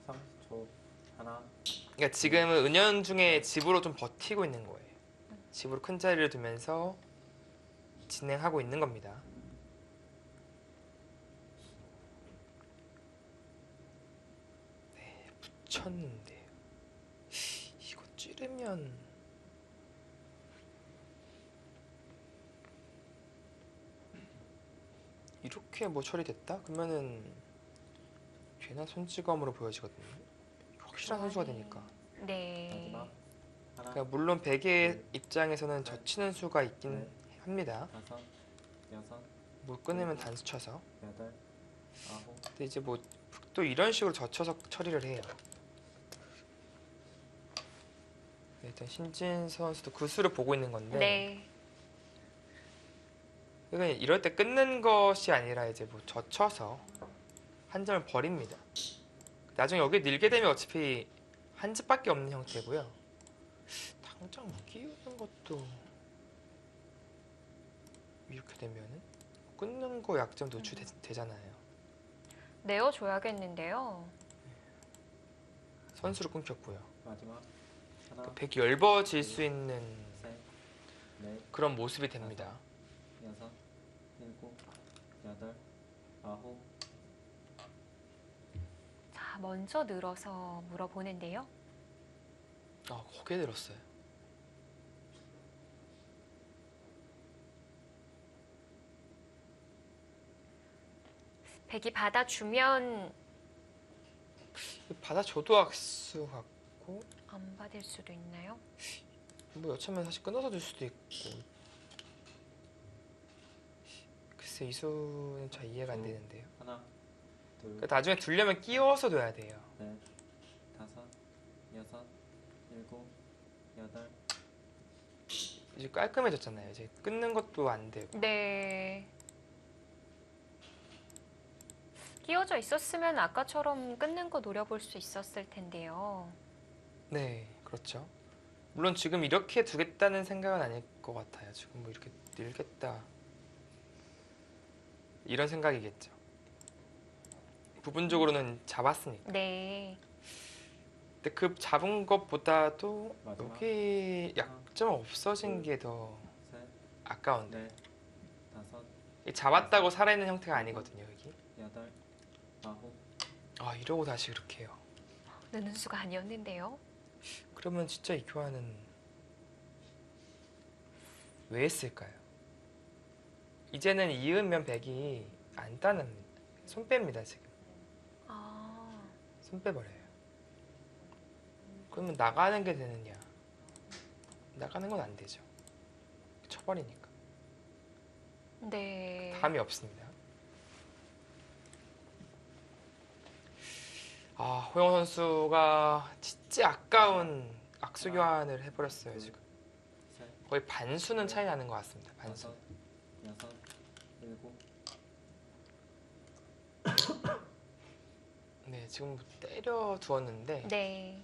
30초. 하나, 그러니까 지금은 은연중에 집으로 좀 버티고 있는 거예요. 집으로 큰 자리를 두면서 진행하고 있는 겁니다. 네, 붙였는데요. 이거 찌르면 이렇게 뭐 처리됐다? 그러면은 괜한 손찌검으로 보여지거든요. 확실한 선수가 되니까. 네. 마지막 하나, 그러니까 물론 백의 입장에서는 젖히는 수가 있긴 합니다. 다섯, 여섯, 못 끊으면 단수 쳐서. 여덟, 아홉. 근데 이제 뭐 또 이런 식으로 젖혀서 처리를 해요. 네, 일단 신진 선수도 그 수를 보고 있는 건데, 네. 그러니까 이럴 때 끊는 것이 아니라 이제 뭐 젖혀서 한 점을 버립니다. 나중에 여기 늘게 되면 어차피 한 집밖에 없는 형태고요. 당장 끼우는 것도 이렇게 되면은 끊는 거 약점 노출되잖아요. 내어줘야겠는데요. 선수로 끊겼고요. 마지막 하나, 백이 엷어질 수 있는 셋, 넷, 그런 모습이 됩니다. 여섯, 일곱, 여덟, 아홉. 자, 먼저 늘어서 물어보는데요. 아, 거기에 들었어요. 백이 받아주면 받아줘도 악수 같고 안 받을 수도 있나요? 뭐 여차면 사실 끊어서 줄 수도 있고. 글쎄 이 수는 잘 이해가 안 되는데요. 하나, 둘, 그러니까 나중에 두려면 끼워서 둬야 돼요. 넷, 다섯, 여섯, 일곱, 여덟. 이제 깔끔해졌잖아요. 이제 끊는 것도 안 되고. 네. 끼워져 있었으면 아까처럼 끊는 거 노려볼 수 있었을 텐데요. 네, 그렇죠. 물론 지금 이렇게 두겠다는 생각은 아닐 것 같아요. 지금 뭐 이렇게 늘겠다 이런 생각이겠죠. 부분적으로는 잡았으니까. 네. 근데 그 잡은 것보다도 마지막. 여기 약점 없어진 게 더 셋, 아까운데. 넷, 다섯, 이 잡았다고 살아있는 형태가 아니거든요, 여기. 여덟, 아홉. 아, 이러고 다시 이렇게 해요. 느는 수가 아니었는데요. 그러면 진짜 이 교환은 왜 했을까요? 이제는 이으면 백이 안 따는 손 뺍니다, 지금. 아, 손 빼버려요. 그러면 나가는 게 되느냐? 나가는 건 안 되죠. 쳐버리니까. 네. 감이 없습니다. 아, 호영 선수가 진짜 아까운 악수 교환을 해버렸어요, 지금. 셋, 거의 반수는 차이 나는 것 같습니다. 반수. 다섯, 여섯, 일곱. 네, 지금 때려 두었는데 네.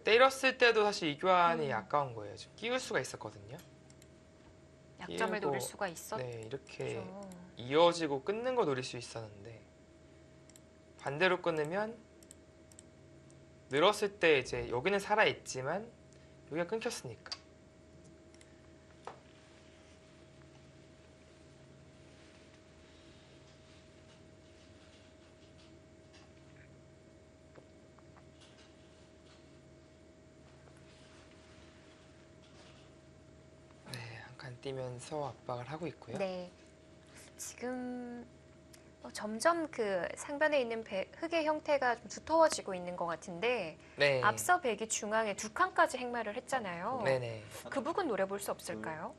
때렸을 때도 사실 이 교환이 아까운 거예요. 지금 끼울 수가 있었거든요. 약점을 끼우고, 노릴 수가 있었죠. 네, 이렇게 이어지고 끊는 거 노릴 수 있었는데 반대로 끊으면 늘었을 때 이제 여기는 살아 있지만 여기가 끊겼으니까. 네, 한 칸 뛰면서 압박을 하고 있고요. 네. 지금 점점 그 상변에 있는 흙의 형태가 좀 두터워지고 있는 것 같은데 네, 앞서 백이 중앙에 두 칸까지 행마를 했잖아요. 네네. 그 부분 노려볼 수 없을까요?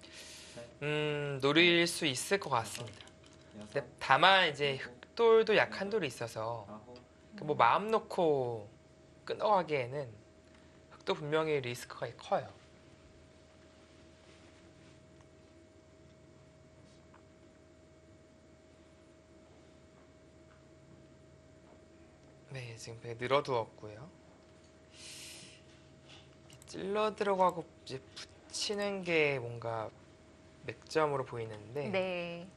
노릴 수 있을 것 같습니다. 여섯, 근데 다만 이제 흑돌도 약한 돌이 있어서 아홉. 뭐 마음 놓고 끊어가기에는 흑도 분명히 리스크가 커요. 네, 지금 배 늘어두었고요. 찔러 들어가고 이제 붙이는 게 뭔가 맥점으로 보이는데 네.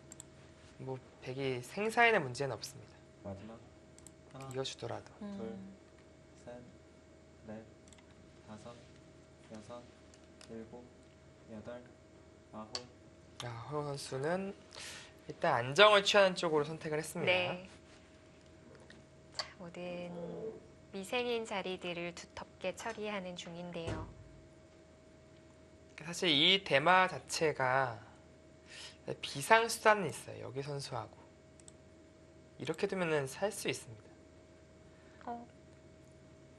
뭐 백이 생사에는 문제는 없습니다. 마지막. 하나, 이어주더라도. 셋, 넷, 다섯, 여섯, 일곱, 여덟, 아홉. 자, 허용 선수는 일단 안정을 취하는 쪽으로 선택을 했습니다. 네. 자, 모든 미생인 자리들을 두텁게 처리하는 중인데요. 사실 이 대마 자체가 비상수단은 있어요. 여기 선수하고 이렇게 두면은 살 수 있습니다. 어,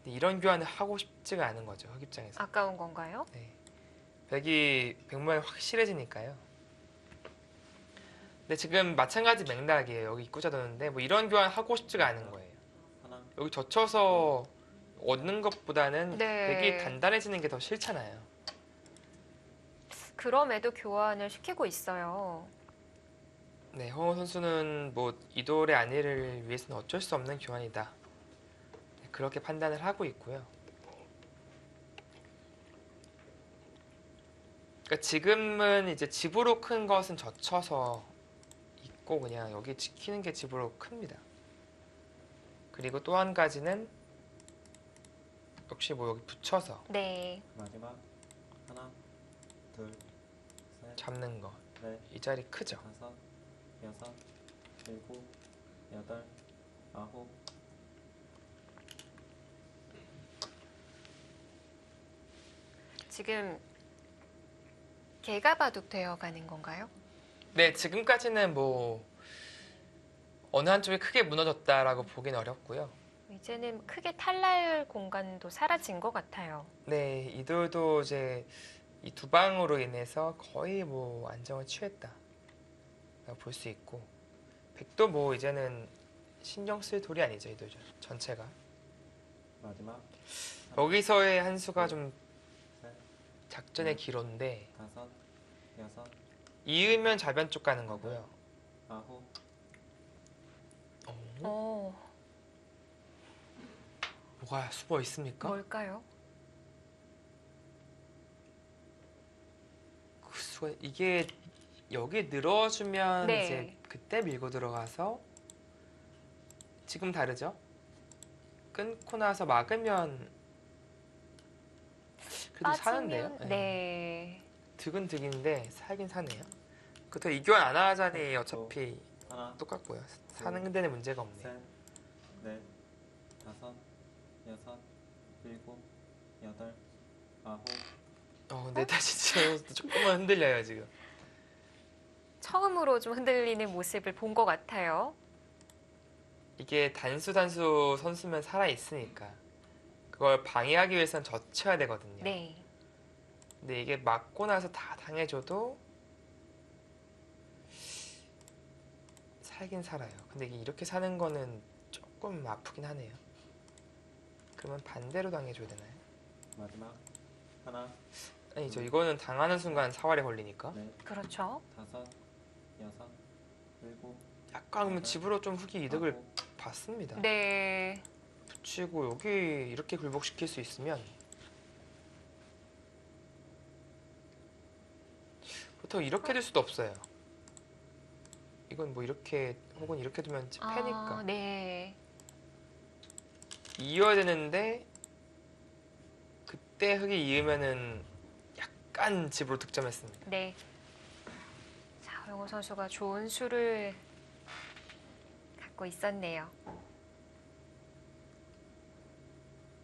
근데 이런 교환을 하고 싶지가 않은 거죠. 흑 입장에서. 아까운 건가요? 네. 백이 백모양이 확실해지니까요. 근데 지금 마찬가지 맥락이에요. 여기 입구자 도는데 뭐 이런 교환 하고 싶지가 않은 거예요. 하나, 여기 젖혀서 얻는 것보다는 네. 백이 단단해지는 게 더 싫잖아요. 그럼에도 교환을 시키고 있어요. 네, 허웅 선수는 뭐 이돌의 안위를 위해서는 어쩔 수 없는 교환이다. 네, 그렇게 판단을 하고 있고요. 그러니까 지금은 이제 집으로 큰 것은 젖혀서 있고 그냥 여기 지키는 게 집으로 큽니다. 그리고 또 한 가지는 역시 뭐 여기 붙여서 네. 마지막. 하나, 둘, 셋, 잡는 거. 넷, 이 자리 크죠? 다섯, 여섯, 일곱, 여덟, 아홉. 지금 개가 바둑되어 가는 건가요? 네, 지금까지는 뭐 어느 한쪽이 크게 무너졌다라고 보긴 어렵고요. 이제는 크게 탈날 공간도 사라진 것 같아요. 네, 이돌도 이제 이 두 방으로 인해서 거의 뭐 안정을 취했다라고 볼 수 있고, 백도 뭐 이제는 신경 쓸 돌이 아니죠, 이돌 전체가. 마지막 여기서의 한 수가 좀 셋, 작전의 기로인데, 다섯, 여섯, 이으면 좌변 쪽 가는 거고요. 아홉, 어, 뭐가 숨어 있습니까? 뭘까요? 그 수가 이게 여기 늘어주면 네. 이제 그때 밀고 들어가서, 지금 다르죠? 끊고 나서 막으면 그래도 사는데요. 빠지면 네. 득은 득인데 살긴 사네요. 그렇다고 이교환 안 하자니 어차피 하나, 똑같고요. 사는 데는 문제가 없네요. 셋, 넷, 다섯, 여섯, 일곱, 여덟, 아홉, 근데 다시 치면서 조금만 흔들려요 지금. 처음으로 좀 흔들리는 모습을 본 것 같아요. 이게 단수 선수면 살아 있으니까 그걸 방해하기 위해선 젖혀야 되거든요. 네. 근데 이게 맞고 나서 다 당해줘도 살긴 살아요. 근데 이게 이렇게 사는 거는 조금 아프긴 하네요. 그러면 반대로 당해줘야 되나요? 마지막 하나, 아니죠. 이거는 당하는 순간 사활에 걸리니까. 넷, 그렇죠. 다섯, 여섯, 일곱, 약간 그러면 집으로 좀 흑이 이득을 아홉, 봤습니다. 네. 붙이고 여기 이렇게 굴복시킬 수 있으면 보통 이렇게 될 수도 없어요. 이건 뭐 이렇게 혹은 이렇게 두면 패니까 네. 이어야 되는데 그때 흑이 이으면은 약간 집으로 득점했습니다. 네. 자, 허영우 선수가 좋은 수를 갖고 있었네요.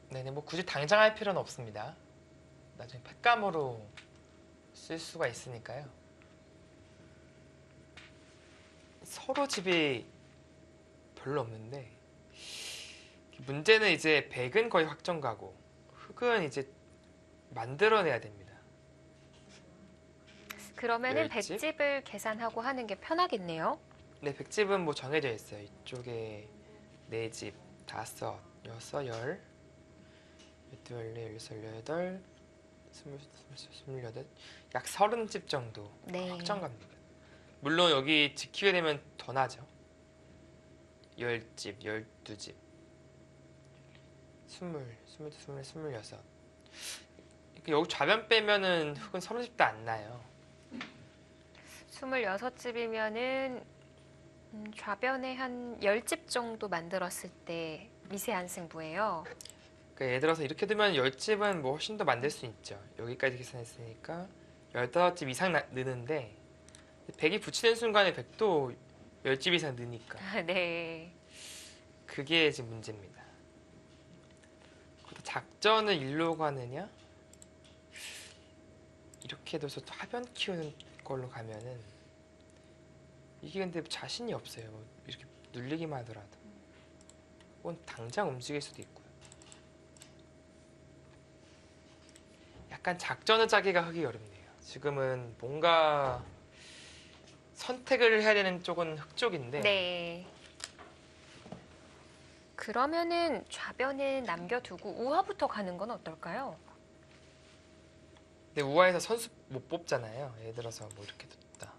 네네, 뭐 굳이 당장 할 필요는 없습니다. 나중에 팩감으로 쓸 수가 있으니까요. 서로 집이 별로 없는데 문제는 이제 백은 거의 확정 가고 흑은 이제 만들어내야 됩니다. 그러면은 열집? 백집을 계산하고 하는 게 편하겠네요. 네, 백집은 뭐 정해져 있어요. 이쪽에 4집, 5, 6, 10, 12, 14, 18, 28, 약 30집 정도 네. 확정 갑니다. 물론 여기 지키게 되면 더 나죠. 10집, 12집, 20, 22, 24, 26. 여기 좌변 빼면은 흑은 30도 안 나요. 26집이면은 좌변에 한 10집 정도 만들었을 때 미세한 승부예요. 그러니까 예를 들어서 이렇게 두면 10집은 뭐 훨씬 더 만들 수 있죠. 여기까지 계산했으니까 15집 이상 느는데 100이 붙이는 순간에 100도 10집 이상 느니까 네. 그게 지금 문제입니다. 작전을 일로 가느냐? 이렇게 둬서 하변 키우는 걸로 가면은 이게 근데 자신이 없어요. 뭐 이렇게 눌리기만 하더라도 혹은 당장 움직일 수도 있고요. 약간 작전을 짜기가 하기 어렵네요. 지금은 뭔가 선택을 해야 되는 쪽은 흑 쪽인데 네. 그러면은 좌변은 남겨두고 우하부터 가는 건 어떨까요? 근데 우아에서 선수 못 뽑잖아요. 예를 들어서 뭐 이렇게 뒀다.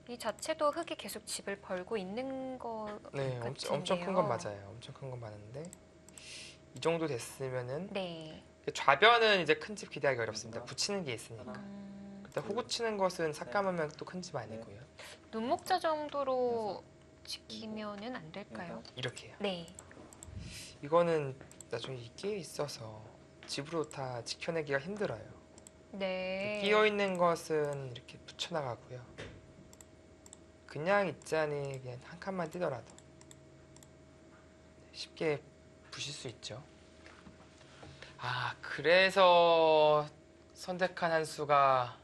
이 자체도 흙이 계속 집을 벌고 있는 거 네, 같은데요. 엄청 큰 건 맞아요. 엄청 큰 건 맞는데 이 정도 됐으면은 네. 좌변은 이제 큰 집 기대하기 어렵습니다. 붙이는 게 있으니까. 음, 일단 호구 치는 것은 삭감하면 또 큰 집 아니고요. 눈목자 정도로 지키면은 안 될까요? 이렇게요. 네. 이거는 나중에 이게 있어서 집으로 다 지켜내기가 힘들어요. 네. 끼어 있는 것은 이렇게 붙여나가고요. 그냥 있자니 그냥 한 칸만 뛰더라도 쉽게 부실 수 있죠. 아, 그래서 선택한 한 수가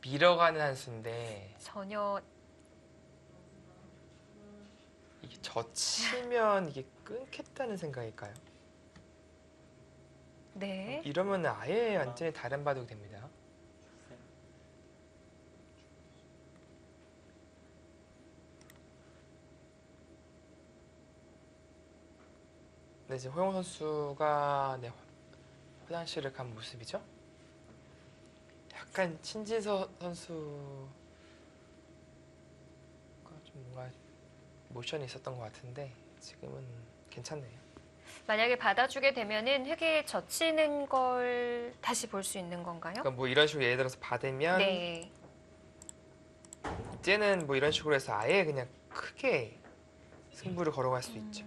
밀어가는 한 수인데 전혀 이게 젖히면 이게 끊겠다는 생각일까요? 네. 이러면 아예 완전히 다른 바둑이 됩니다. 셋, 네, 이제 허용 선수가 네, 화장실을 간 모습이죠. 약간 신진서 선수가 좀 뭔가 모션이 있었던 것 같은데 지금은 괜찮네요. 만약에 받아주게 되면은 흙에 젖히는 걸 다시 볼 수 있는 건가요? 그러니까 뭐 이런 식으로 예를 들어서 받으면 네. 이제는 뭐 이런 식으로 해서 아예 그냥 크게 승부를 걸어갈 수 있죠.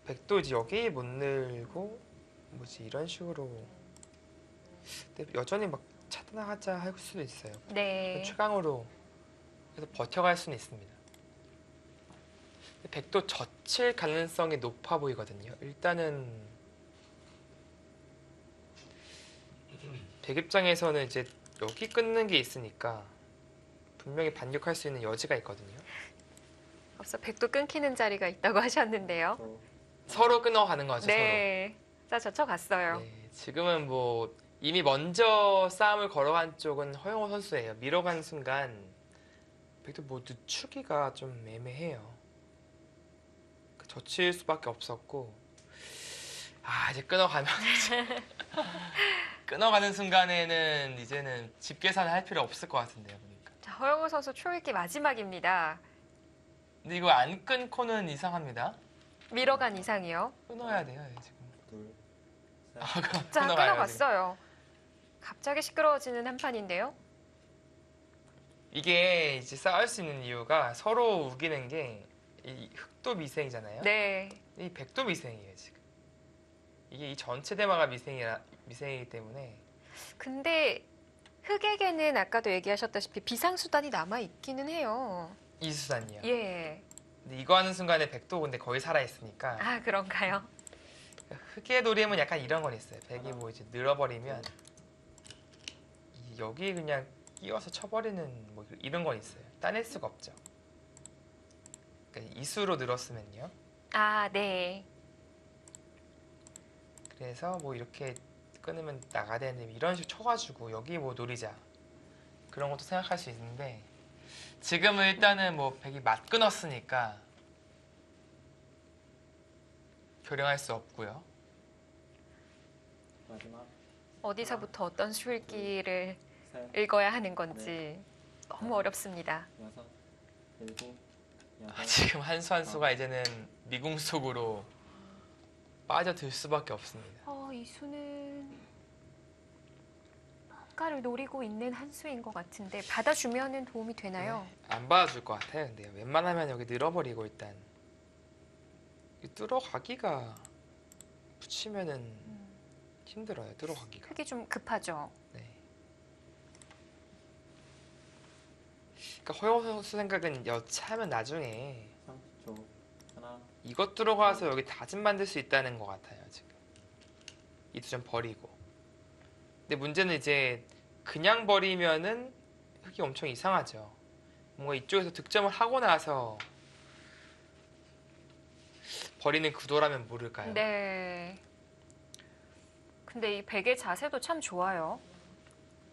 백도 이제 여기 못 늘고 뭐지 이런 식으로 근데 여전히 막 차단하자 할 수도 있어요. 네. 최강으로 해서 버텨갈 수는 있습니다. 근데 백도 젖힐 가능성이 높아 보이거든요. 일단은 백 입장에서는 이제 여기 끊는 게 있으니까 분명히 반격할 수 있는 여지가 있거든요. 앞서 백도 끊기는 자리가 있다고 하셨는데요. 또 서로 끊어가는 거죠. 네. 자, 젖혀갔어요. 서로. 네, 지금은 뭐 이미 먼저 싸움을 걸어간 쪽은 허영호 선수예요. 밀어간 순간 백도 뭐 늦추기가 좀 애매해요. 젖힐 수밖에 없었고 아 이제 끊어가면 끊어가는 순간에는 이제는 집 계산을 할 필요 없을 것 같은데요. 보니까. 자, 허영우 선수 초읽기 마지막입니다. 근데 이거 안 끊고는 이상합니다. 밀어간 이상이요. 끊어야 돼요 지금. 둘, 셋, 아, 그럼 자, 끊어가요, 지금. 끊어갔어요. 갑자기 시끄러워지는 한 판인데요. 이게 이제 싸울 수 있는 이유가 서로 우기는 게 이 흑도 미생이잖아요. 네. 이 백도 미생이에요 지금. 이게 이 전체 대마가 미생이기 때문에 근데 흑에게는 아까도 얘기하셨다시피 비상수단이 남아 있기는 해요. 이수단이요. 예. 근데 이거 하는 순간에 백도 근데 거의 살아 있으니까 아, 그런가요? 흑의 노림은 약간 이런 건 있어요. 백이 뭐 이제 늘어버리면 여기 그냥 끼워서 쳐버리는 뭐 이런 건 있어요. 따낼 수가 없죠. 그러니까 이수로 늘었으면요. 아, 네. 그래서 뭐 이렇게 끊으면 나가야 되는데 이런 식으로 쳐가지고 여기 뭐 노리자 그런 것도 생각할 수 있는데 지금은 일단은 뭐 백이 맞 끊었으니까 교령할 수 없고요. 마지막 어디서부터 어떤 수읽기를 셋, 읽어야 하는 건지 너무 어렵습니다. 여섯, 일곱, 여덟, 지금 한수 한수가 이제는 미궁 속으로 빠져들 수밖에 없습니다. 이 수는 뭔가를 노리고 있는 한 수인 것 같은데 받아주면은 도움이 되나요? 네, 안 받아줄 것 같아요. 근데 웬만하면 여기 늘어버리고 일단 뚫어가기가 붙이면은 힘들어요. 뚫어가기가. 흙이 좀 급하죠. 네. 그러니까 허용 선수 생각은 여차하면 나중에 30초, 하나, 이것 들어가서 여기 다짐 만들 수 있다는 것 같아요. 지금 이 두 점 버리고. 근데 문제는 이제 그냥 버리면은 흙이 엄청 이상하죠. 뭔가 이쪽에서 득점을 하고 나서 버리는 구도라면 모를까요? 네. 근데 이 백의 자세도 참 좋아요.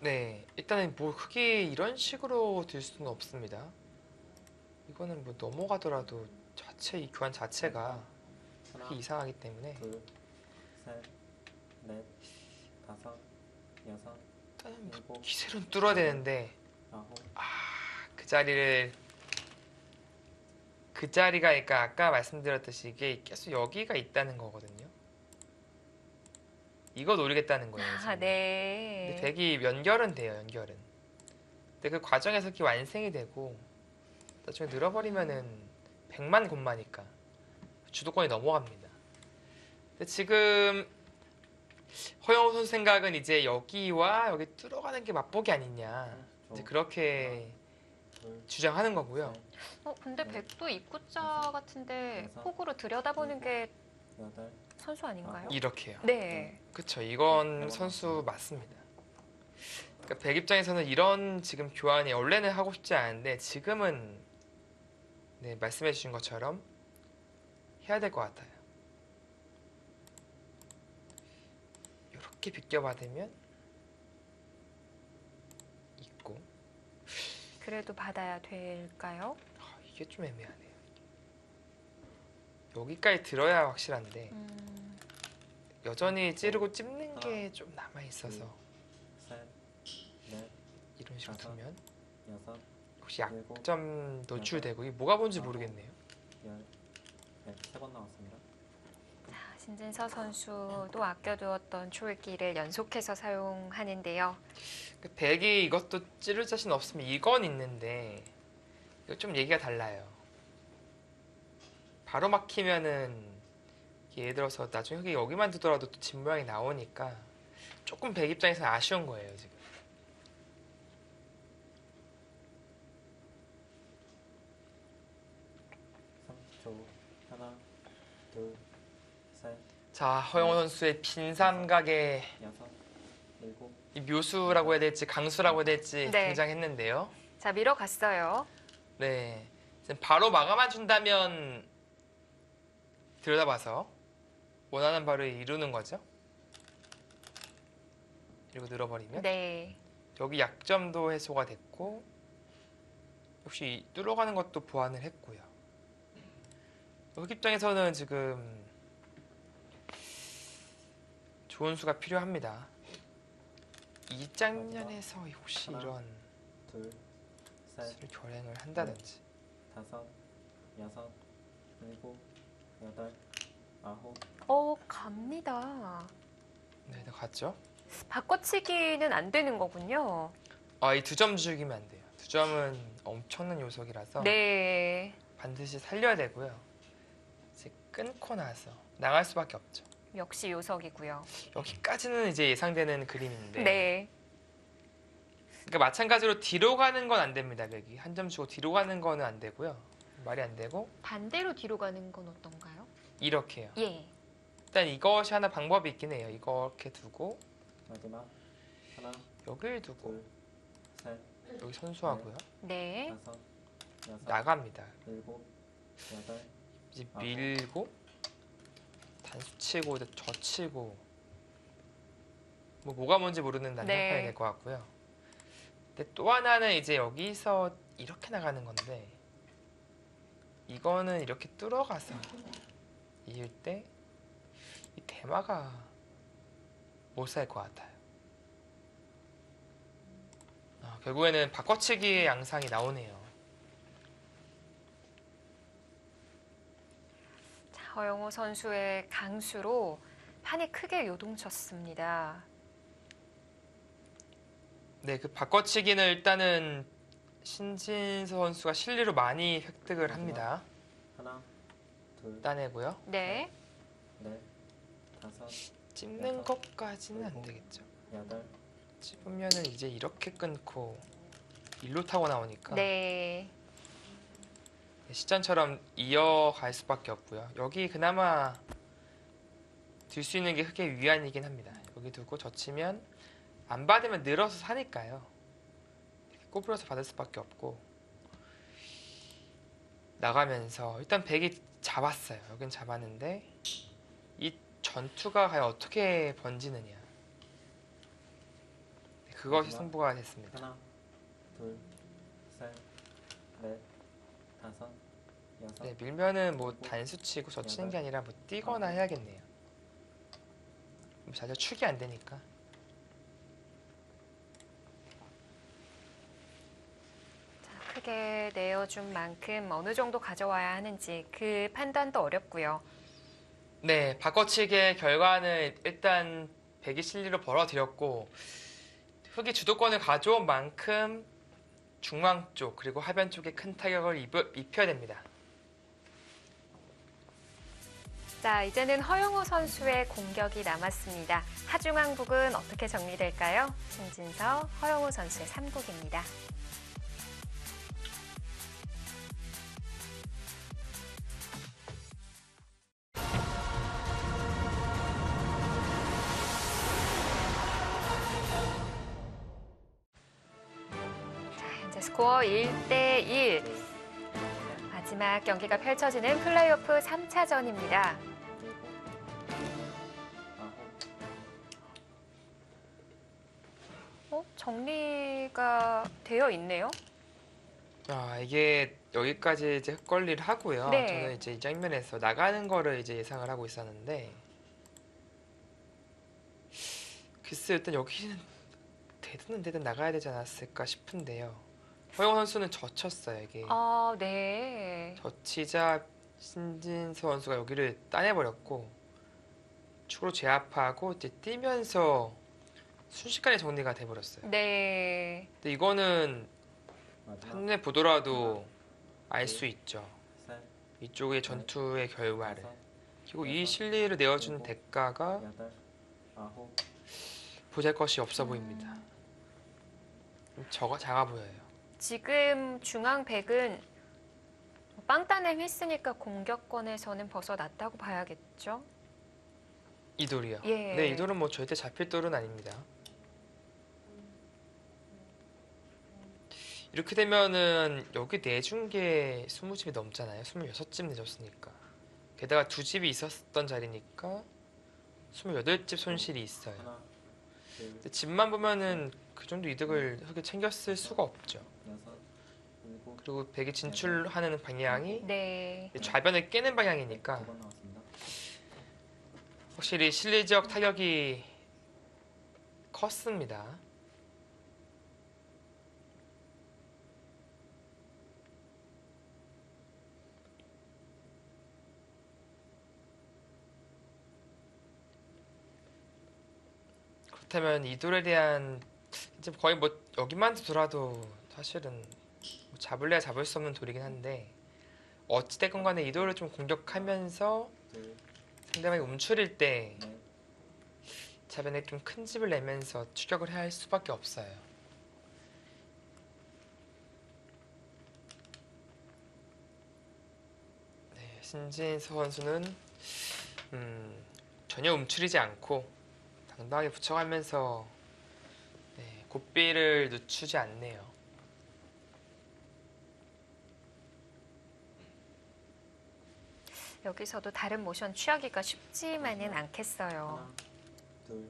네, 일단은 뭐 흙이 이런 식으로 될 수는 없습니다. 이거는 뭐 넘어가더라도 자체 이 교환 자체가 하나, 흙이 이상하기 때문에 둘, 셋, 넷, 다섯, 여섯, 일단은 뭐 일곱, 기세로는 뚫어야 되는데 아홉, 그 자리를 그 자리가 그러니까 아까 말씀드렸듯이 이게 계속 여기가 있다는 거거든요. 이거 노리겠다는 거예요. 아, 지금. 네. 근데 백이 연결은 돼요. 연결은. 근데 그 과정에서 이렇게 완성이 되고 나중에 늘어버리면은 백만 곤마니까 주도권이 넘어갑니다. 근데 지금 허영우 선수 생각은 이제 여기와 여기 뚫어가는 게 맛보기 아니냐. 이제 그렇게 둘, 주장하는 거고요. 셋, 근데 네. 백도 입구자 같은데 여섯, 폭으로 들여다보는 게 여덟, 선수 아닌가요? 이렇게요. 네. 그쵸, 이건 선수 맞습니다. 그러니까 백 입장에서는 이런 지금 교환이 원래는 하고 싶지 않은데 지금은 네, 말씀해 주신 것처럼 해야 될 것 같아요. 이렇게 비껴받으면 있고 그래도 받아야 될까요? 이게 좀 애매하네요. 여기까지 들어야 확실한데 여전히 찌르고 찝는 게 좀 남아있어서 셋, 넷, 이런 식으로 다섯, 두면 여섯, 혹시 일곱, 약점 노출되고 이게 뭐가 뭔지 모르겠네요. 열. 네, 3번 나왔습니다. 신진서 선수도 아껴두었던 초읽기를 연속해서 사용하는데요. 그 백이 이것도 찌를 자신 없으면 이건 있는데 이거 좀 얘기가 달라요. 바로 막히면은 예를 들어서 나중에 흙이 여기만 두더라도 또 집 모양이 나오니까 조금 백 입장에서 아쉬운 거예요 지금. 초 하나, 둘, 셋, 자, 허영호 선수의 빈 삼각의 여섯, 일곱, 이 묘수라고 해야 될지 강수라고 해야 될지 네. 등장했는데요. 자, 밀어갔어요. 네, 지금 바로 마감해 준다면 들여다봐서 원하는 바를 이루는 거죠. 그리고 늘어버리면 네. 여기 약점도 해소가 됐고 역시 뚫어가는 것도 보완을 했고요. 흑 입장에서는 지금 좋은 수가 필요합니다. 이 장면에서 혹시 이런 둘, 셋, 수를 결행을 한다든지 다섯, 여섯, 일곱, 여덟, 아홉, 갑니다. 네, 갔죠. 바꿔치기는 안 되는 거군요. 이 두 점 죽이면 안 돼요. 두 점은 엄청난 요석이라서 네. 반드시 살려야 되고요. 이제 끊고 나서 나갈 수밖에 없죠. 역시 요석이고요. 여기까지는 이제 예상되는 그림인데 네. 그러니까 마찬가지로 뒤로 가는 건 안 됩니다. 여기 한 점 주고 뒤로 가는 거는 안 되고요. 말이 안 되고 반대로 뒤로 가는 건 어떤가요? 이렇게요. 예. 일단 이것이 하나 방법이 있긴 해요. 이렇게 두고 마지막 하나, 여길 두고 둘, 셋, 여기 선수하고요. 네. 다섯, 여섯, 나갑니다. 일곱, 여덟, 이제 밀고 단수 치고 젖히고 뭐가 뭔지 모르는 난장판이 네. 될 것 같고요. 근데 또 하나는 이제 여기서 이렇게 나가는 건데 이거는 이렇게 뚫어가서 이을 때 이 대마가 못 살 것 같아요. 결국에는 바꿔치기의 양상이 나오네요. 자, 허영호 선수의 강수로 판이 크게 요동쳤습니다. 네, 그 바꿔치기는 일단은 신진서 선수가 실리로 많이 획득을 합니다. 하나, 둘, 따내고요. 네. 넷, 다섯, 찝는 것까지는 안 되겠죠. 여덟, 찝으면은 이제 이렇게 끊고 일로 타고 나오니까 네. 시전처럼 이어갈 수밖에 없고요. 여기 그나마 들 수 있는 게 흑의 위안이긴 합니다. 여기 두고 젖히면 안 받으면 늘어서 사니까요. 이렇게 꼬부려서 받을 수밖에 없고 나가면서 일단 백이 잡았어요. 여긴 잡았는데 이 전투가 과연 어떻게 번지느냐 그것이 마지막. 승부가 됐습니다. 하나, 둘, 셋, 넷, 다섯, 여섯, 네, 밀면은 뭐 단수 치고 젖히는 게 아니라 뭐 뛰거나 해야겠네요. 자주 축이 안 되니까. 자, 크게 내어준 만큼 어느 정도 가져와야 하는지 그 판단도 어렵고요. 네, 바꿔치기의 결과는 일단 백이 실리로 벌어들였고 흑이 주도권을 가져온 만큼 중앙 쪽 그리고 하변 쪽에 큰 타격을 입혀야 됩니다. 자, 이제는 허영호 선수의 공격이 남았습니다. 하중앙 북은 어떻게 정리될까요? 신진서, 허영호 선수의 3국입니다. 스코어 1대1. 마지막 경기가 펼쳐지는 플레이오프 3차전입니다. 정리가 되어 있네요. 이게 여기까지 이제 헛걸리를 하고요. 네. 저는 이제 이 장면에서 나가는 거를 이제 예상을 하고 있었는데, 글쎄 일단 여기는 되든 나가야 되지 않았을까 싶은데요. 허영호 선수는 젖혔어요. 이게 네. 젖히자 신진서 선수가 여기를 따내버렸고, 축으로 제압하고 이제 뛰면서 순식간에 정리가 돼버렸어요. 네. 근데 이거는 마지막 한눈에 보더라도 알 수 있죠. 셋, 이쪽의 전투의 결과를. 다섯, 그리고 이 실리를 내어준 대가가 여덟, 아홉, 보잘것이 없어 보입니다. 좀 작아 보여요. 지금 중앙 백은 빵따냄 했으니까 공격권에서는 벗어났다고 봐야겠죠? 이돌이요. 예. 네, 이돌은 뭐 절대 잡힐 돌은 아닙니다. 이렇게 되면은 여기 내준 게 20집이 넘잖아요. 26집 내줬으니까. 게다가 2집이 있었던 자리니까 28집 손실이 있어요. 하나, 둘, 근데 집만 보면은 그 정도 이득을 크게 챙겼을 수가 없죠. 여섯, 일곱, 그리고 백이 진출하는 방향이 네. 좌변을 깨는 방향이니까 9번 나왔습니다. 확실히 실리 지역 타격이 컸습니다. 그렇다면 이돌에 대한 이제 거의 뭐 여기만 두더라도 사실은 뭐 잡을래야 잡을 수 없는 돌이긴 한데 어찌됐건 간에 이돌을 좀 공격하면서 둘, 상대방이 움츠릴 때 넷, 자변에 좀 큰 집을 내면서 추격을 해야 할 수밖에 없어요. 네, 신진서 선수는 전혀 움츠리지 않고 당당하게 붙여가면서 네, 고삐를 늦추지 않네요. 여기서도 다른 모션 취하기가 쉽지만은 않겠어요. 하나, 둘,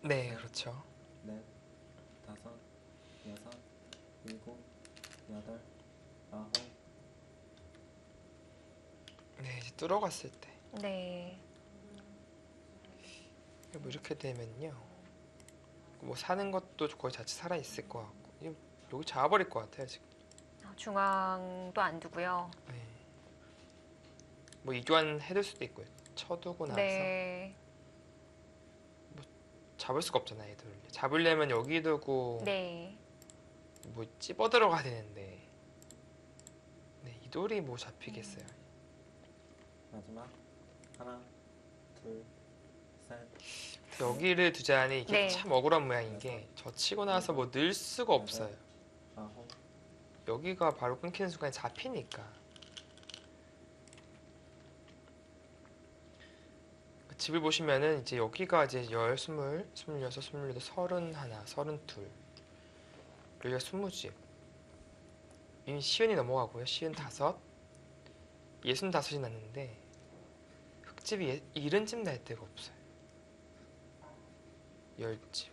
네, 그렇죠. 넷, 다섯, 여섯, 일곱, 여덟, 아홉, 네, 이제 뚫어갔을 때. 네. 뭐 이렇게 되면요. 뭐 사는 것도 거의 자칫 살아 있을 것 같고. 여기 잡아버릴 것 같아요, 지금. 중앙도 안 두고요. 네. 뭐 이교환 해둘 수도 있고요. 쳐두고 나서 네. 잡을 수가 없잖아요, 애들. 잡으려면 여기 두고 네. 뭐 찝어 들어가야 되는데. 네, 이 돌이 뭐 잡히겠어요. 마지막 하나, 둘, 셋, 여기를 두자니 이게 네. 참 억울한 모양인 게 저 치고 나서 뭐 늘 수가 없어요. 아홉, 여기가 바로 끊기는 순간에 잡히니까. 집을 보시면은 이제 여기가 이제 10, 20, 26, 28, 31, 32 여기가 20집 이미 시은이 넘어가고요. 시은 5, 65이 났는데 흑집이 70집 날 데가 없어요. 10집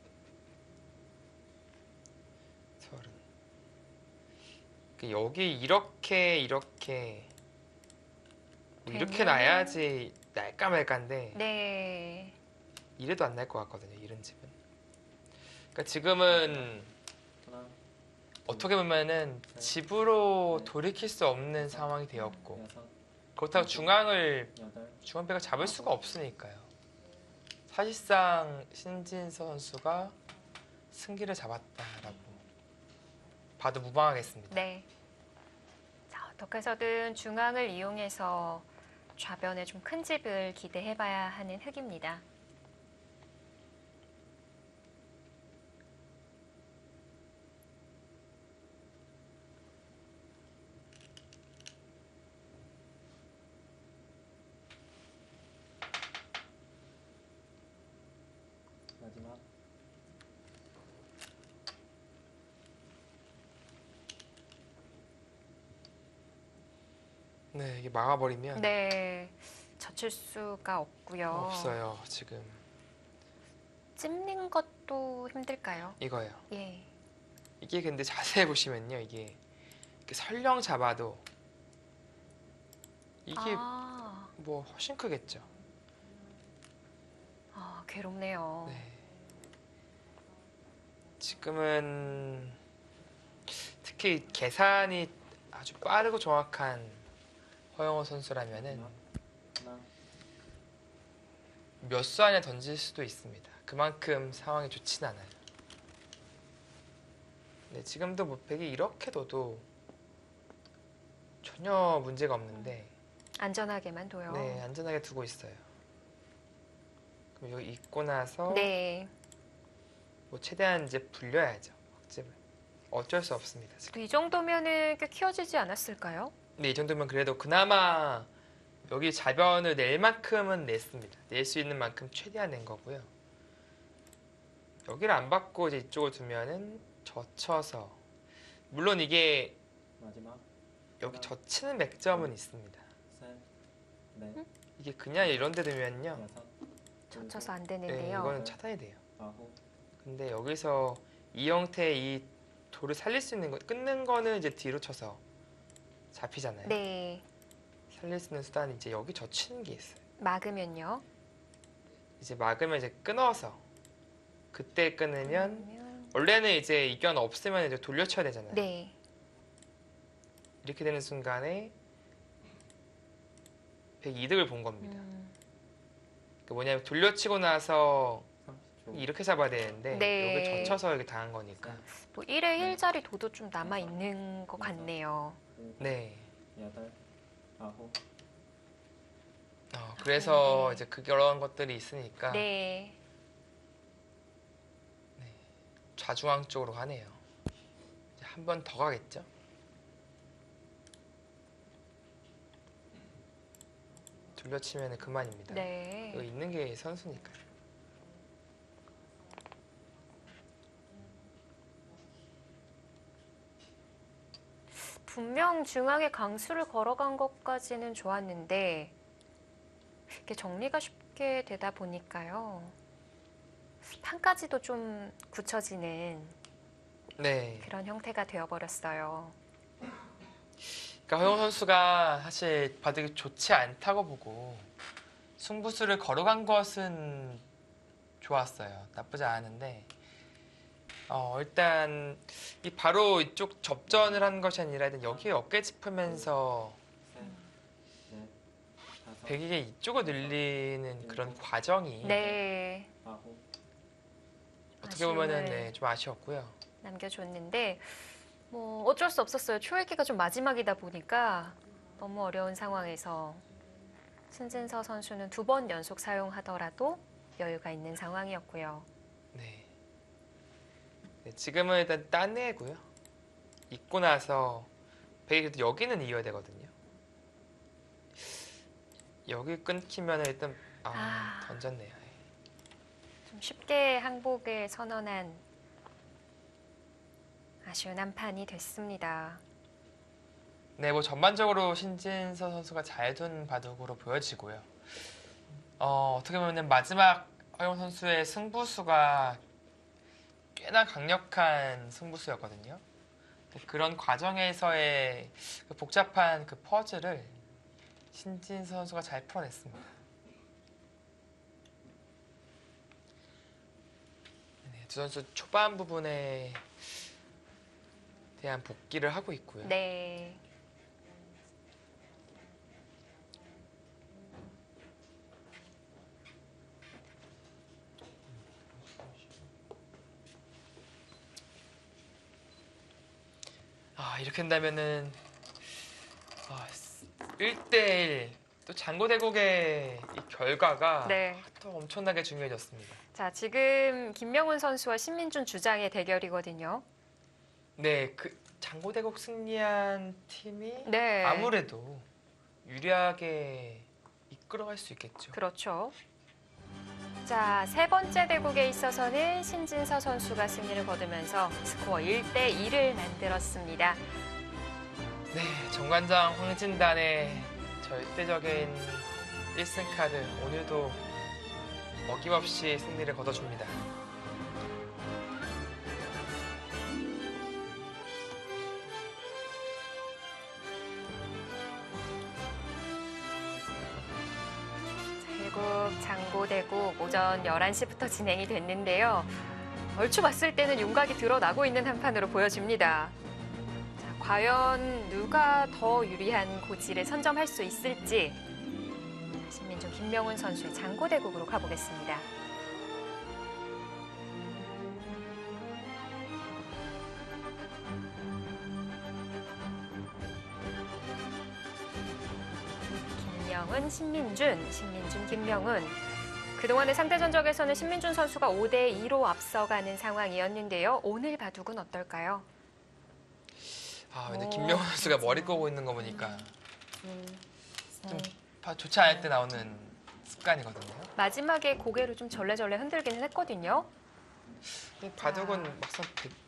30 여기 이렇게 뭐 이렇게 되면은- 나야지 날까 말까인데 네. 이래도 안 날 것 같거든요. 이런 집은. 그러니까 지금은 하나, 어떻게 보면은 집으로 돌이킬 수 없는 상황이 되었고 여섯, 그렇다고 여덟, 중앙백을 잡을 수가 없으니까요. 사실상 신진서 선수가 승기를 잡았다라고 봐도 무방하겠습니다. 네. 자, 어떻게 해서든 중앙을 이용해서 좌변에 좀 큰 집을 기대해봐야 하는 흑입니다. 마지막 네, 이게 막아버리면 네. 젖힐 수가 없고요. 없어요. 지금 찝는 것도 힘들까요? 이거예요. 예. 이게 근데 자세히 보시면요, 이게 이렇게 설령 잡아도 이게 뭐 훨씬 크겠죠. 괴롭네요. 네. 지금은 특히 계산이 아주 빠르고 정확한 허영호 선수라면은 하나, 몇 수 안에 던질 수도 있습니다. 그만큼 상황이 좋진 않아요. 네, 지금도 뭐 백이 이렇게 둬도 전혀 문제가 없는데 안전하게만 둬요. 네, 안전하게 두고 있어요. 그럼 여기 있고 나서 네. 뭐 최대한 이제 불려야죠. 흙집을. 어쩔 수 없습니다. 지금. 이 정도면은 꽤 키워지지 않았을까요? 네, 이 정도면 그래도 그나마 여기 자변을 낼 만큼은 냈습니다. 낼 수 있는 만큼 최대한 낸 거고요. 여기를 안 받고 이제 이쪽을 두면은 젖혀서 물론 이게 마지막 여기 젖히는 맥점은 있습니다. 셋, 넷, 이게 그냥 이런 데 두면요. 여섯, 젖혀서 안 네, 되는데요. 이거는 차단이 돼요. 아홉, 근데 여기서 이 형태의 이 돌을 살릴 수 있는 거 끊는 거는 이제 뒤로 쳐서 잡히잖아요. 네. 살릴 수 있는 수단이 이제 여기 젖히는 게 있어요. 막으면요. 이제 막으면 이제 끊어서 그때 끊으면 그러면- 원래는 이제 이견 없으면 이제 돌려쳐야 되잖아요. 네. 이렇게 되는 순간에 102득을 본 겁니다. 그 뭐냐면 돌려치고 나서 30초, 이렇게 잡아야 되는데 네. 여기 젖혀서 이렇게 당한 거니까. 뭐 1회 1자리 도도 좀 남아 있는 것 같네요. 일곱, 네. 여덟, 아홉, 그래서 네. 이제 그런 것들이 있으니까 네. 좌중앙 쪽으로 가네요. 한 번 더 가겠죠? 돌려치면 그만입니다. 네. 여기 있는 게 선수니까요. 분명 중앙에 강수를 걸어간 것까지는 좋았는데 이렇게 정리가 쉽게 되다 보니까요. 판까지도 좀 굳혀지는 네. 그런 형태가 되어버렸어요. 그러니까 허용 선수가 사실 바둑이 좋지 않다고 보고 승부수를 걸어간 것은 좋았어요. 나쁘지 않은데 일단 이 바로 이쪽 접전을 한 것이 아니라 일단 여기에 어깨 짚으면서 셋, 넷, 다섯, 백이게 이쪽을 늘리는 그런 과정이 네. 아홉, 어떻게 보면은 아쉬움을 네, 좀 아쉬웠고요. 남겨줬는데 뭐 어쩔 수 없었어요. 초읽기가 좀 마지막이다 보니까 너무 어려운 상황에서 신진서 선수는 2번 연속 사용하더라도 여유가 있는 상황이었고요. 네. 네, 지금은 일단 따내고요. 잊고 나서 백이 그래도 여기는 이어야 되거든요. 여기 끊기면 일단 던졌네요. 좀 쉽게 항복을 선언한 아쉬운 한 판이 됐습니다. 네, 뭐 전반적으로 신진서 선수가 잘 둔 바둑으로 보여지고요. 어떻게 보면 마지막 허용 선수의 승부수가 꽤나 강력한 승부수였거든요. 그런 과정에서의 그 복잡한 그 퍼즐을 신진서 선수가 잘 풀어냈습니다. 네, 두 선수 초반 부분에 대한 복귀를 하고 있고요. 네. 이렇게 된다면은 1대1 또 장고대국의 이 결과가 네. 또 엄청나게 중요해졌습니다. 자, 지금 김명훈 선수와 신민준 주장의 대결이거든요. 네, 그 장고대국 승리한 팀이 네. 아무래도 유리하게 이끌어갈 수 있겠죠. 그렇죠. 자, 세 번째 대국에 있어서는 신진서 선수가 승리를 거두면서 스코어 1대2를 만들었습니다. 네, 정관장 황진단의 절대적인 1승 카드 오늘도 어김없이 승리를 거둬줍니다. 결국 장고대국 오전 11시부터 진행이 됐는데요. 얼추 봤을 때는 윤곽이 드러나고 있는 한판으로 보여집니다. 자, 과연 누가 더 유리한 고지를 선점할 수 있을지 신민준 김명훈 선수의 장고대국으로 가보겠습니다. 김명훈, 신민준, 김명훈. 그동안의 상대 전적에서는 신민준 선수가 5대2로 앞서가는 상황이었는데요. 오늘 바둑은 어떨까요? 아, 근데 김명훈 선수가 머리 끄고 있는 거 보니까 좀 좋지 않을 때 나오는 습관이거든요. 마지막에 고개를 좀 절레절레 흔들기는 했거든요. 근데 바둑은 막상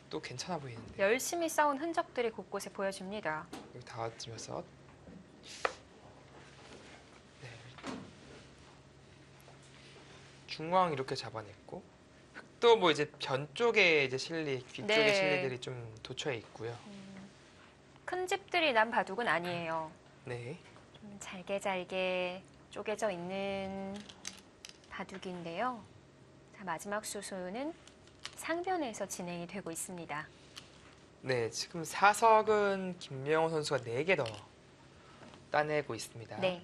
또 괜찮아 보이는데. 열심히 싸운 흔적들이 곳곳에 보여집니다. 여기 다 왔으면서 네. 중앙 이렇게 잡아냈고 흑도 뭐 이제 변 쪽에 이제 실리, 뒤 쪽에 네. 실리들이 좀 도처에 있고요. 큰 집들이 난 바둑은 아니에요. 네. 좀 잘게 쪼개져 있는 바둑인데요. 자, 마지막 수수는 상변에서 진행이 되고 있습니다. 네, 지금 사석은 김명훈 선수가 4개 더 따내고 있습니다. 네.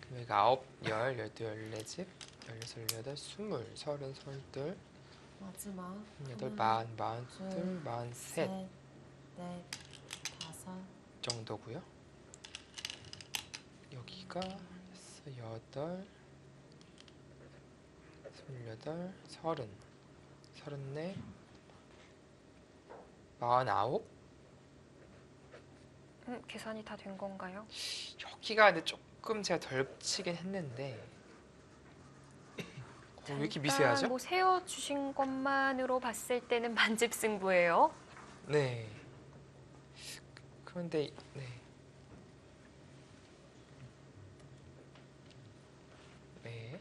그럼 여기 9, 10, 12, 14집, 16, 18, 20, 30, 32, 마지막 8, 40, 42, 43 셋, 넷, 다섯, 정도고요. 여기가 8, 28, 30, 34, 49. 계산이 다 된 건가요? 여기가 근데 조금 제가 덜 치긴 했는데 왜 이렇게 미세하죠? 일단 뭐 세워주신 것만으로 봤을 때는 만집승부예요. 네. 그런데 네. 네.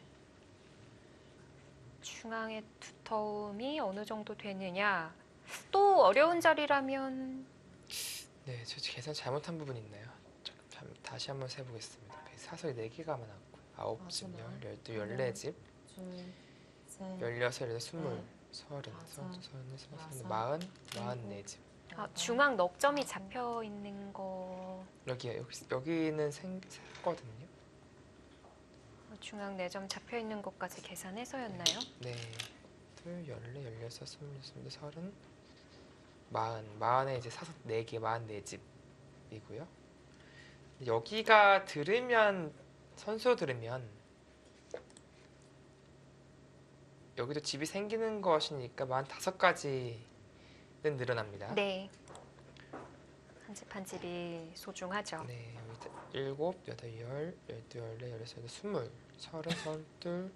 중앙의 두터움이 어느 정도 되느냐. 또 어려운 자리라면 네, 저 계산 잘못한 부분이 있나요? 다시 한번 세보겠습니다. 사설이 4개가 많았고 9집, 10, 12, 14집, 둘, 셋, 16, 18, 20, 30, 다섯, 34, 44집. 중앙 넉 점이 잡혀 있는 거 여기는 생거든요. 중앙 4점 잡혀 있는 것까지 계산해서였나요? 네. 둘, 14, 16, 17, 30, 40에 이제 사서 4개, 44집이고요. 여기가 들으면 선수 들으면 여기도 집이 생기는 것이니까 45가지는 늘어납니다. 네. 한 집 한 집이 소중하죠. 네, 여기 7, 8, 10, 12, 14, 16, 20, 30,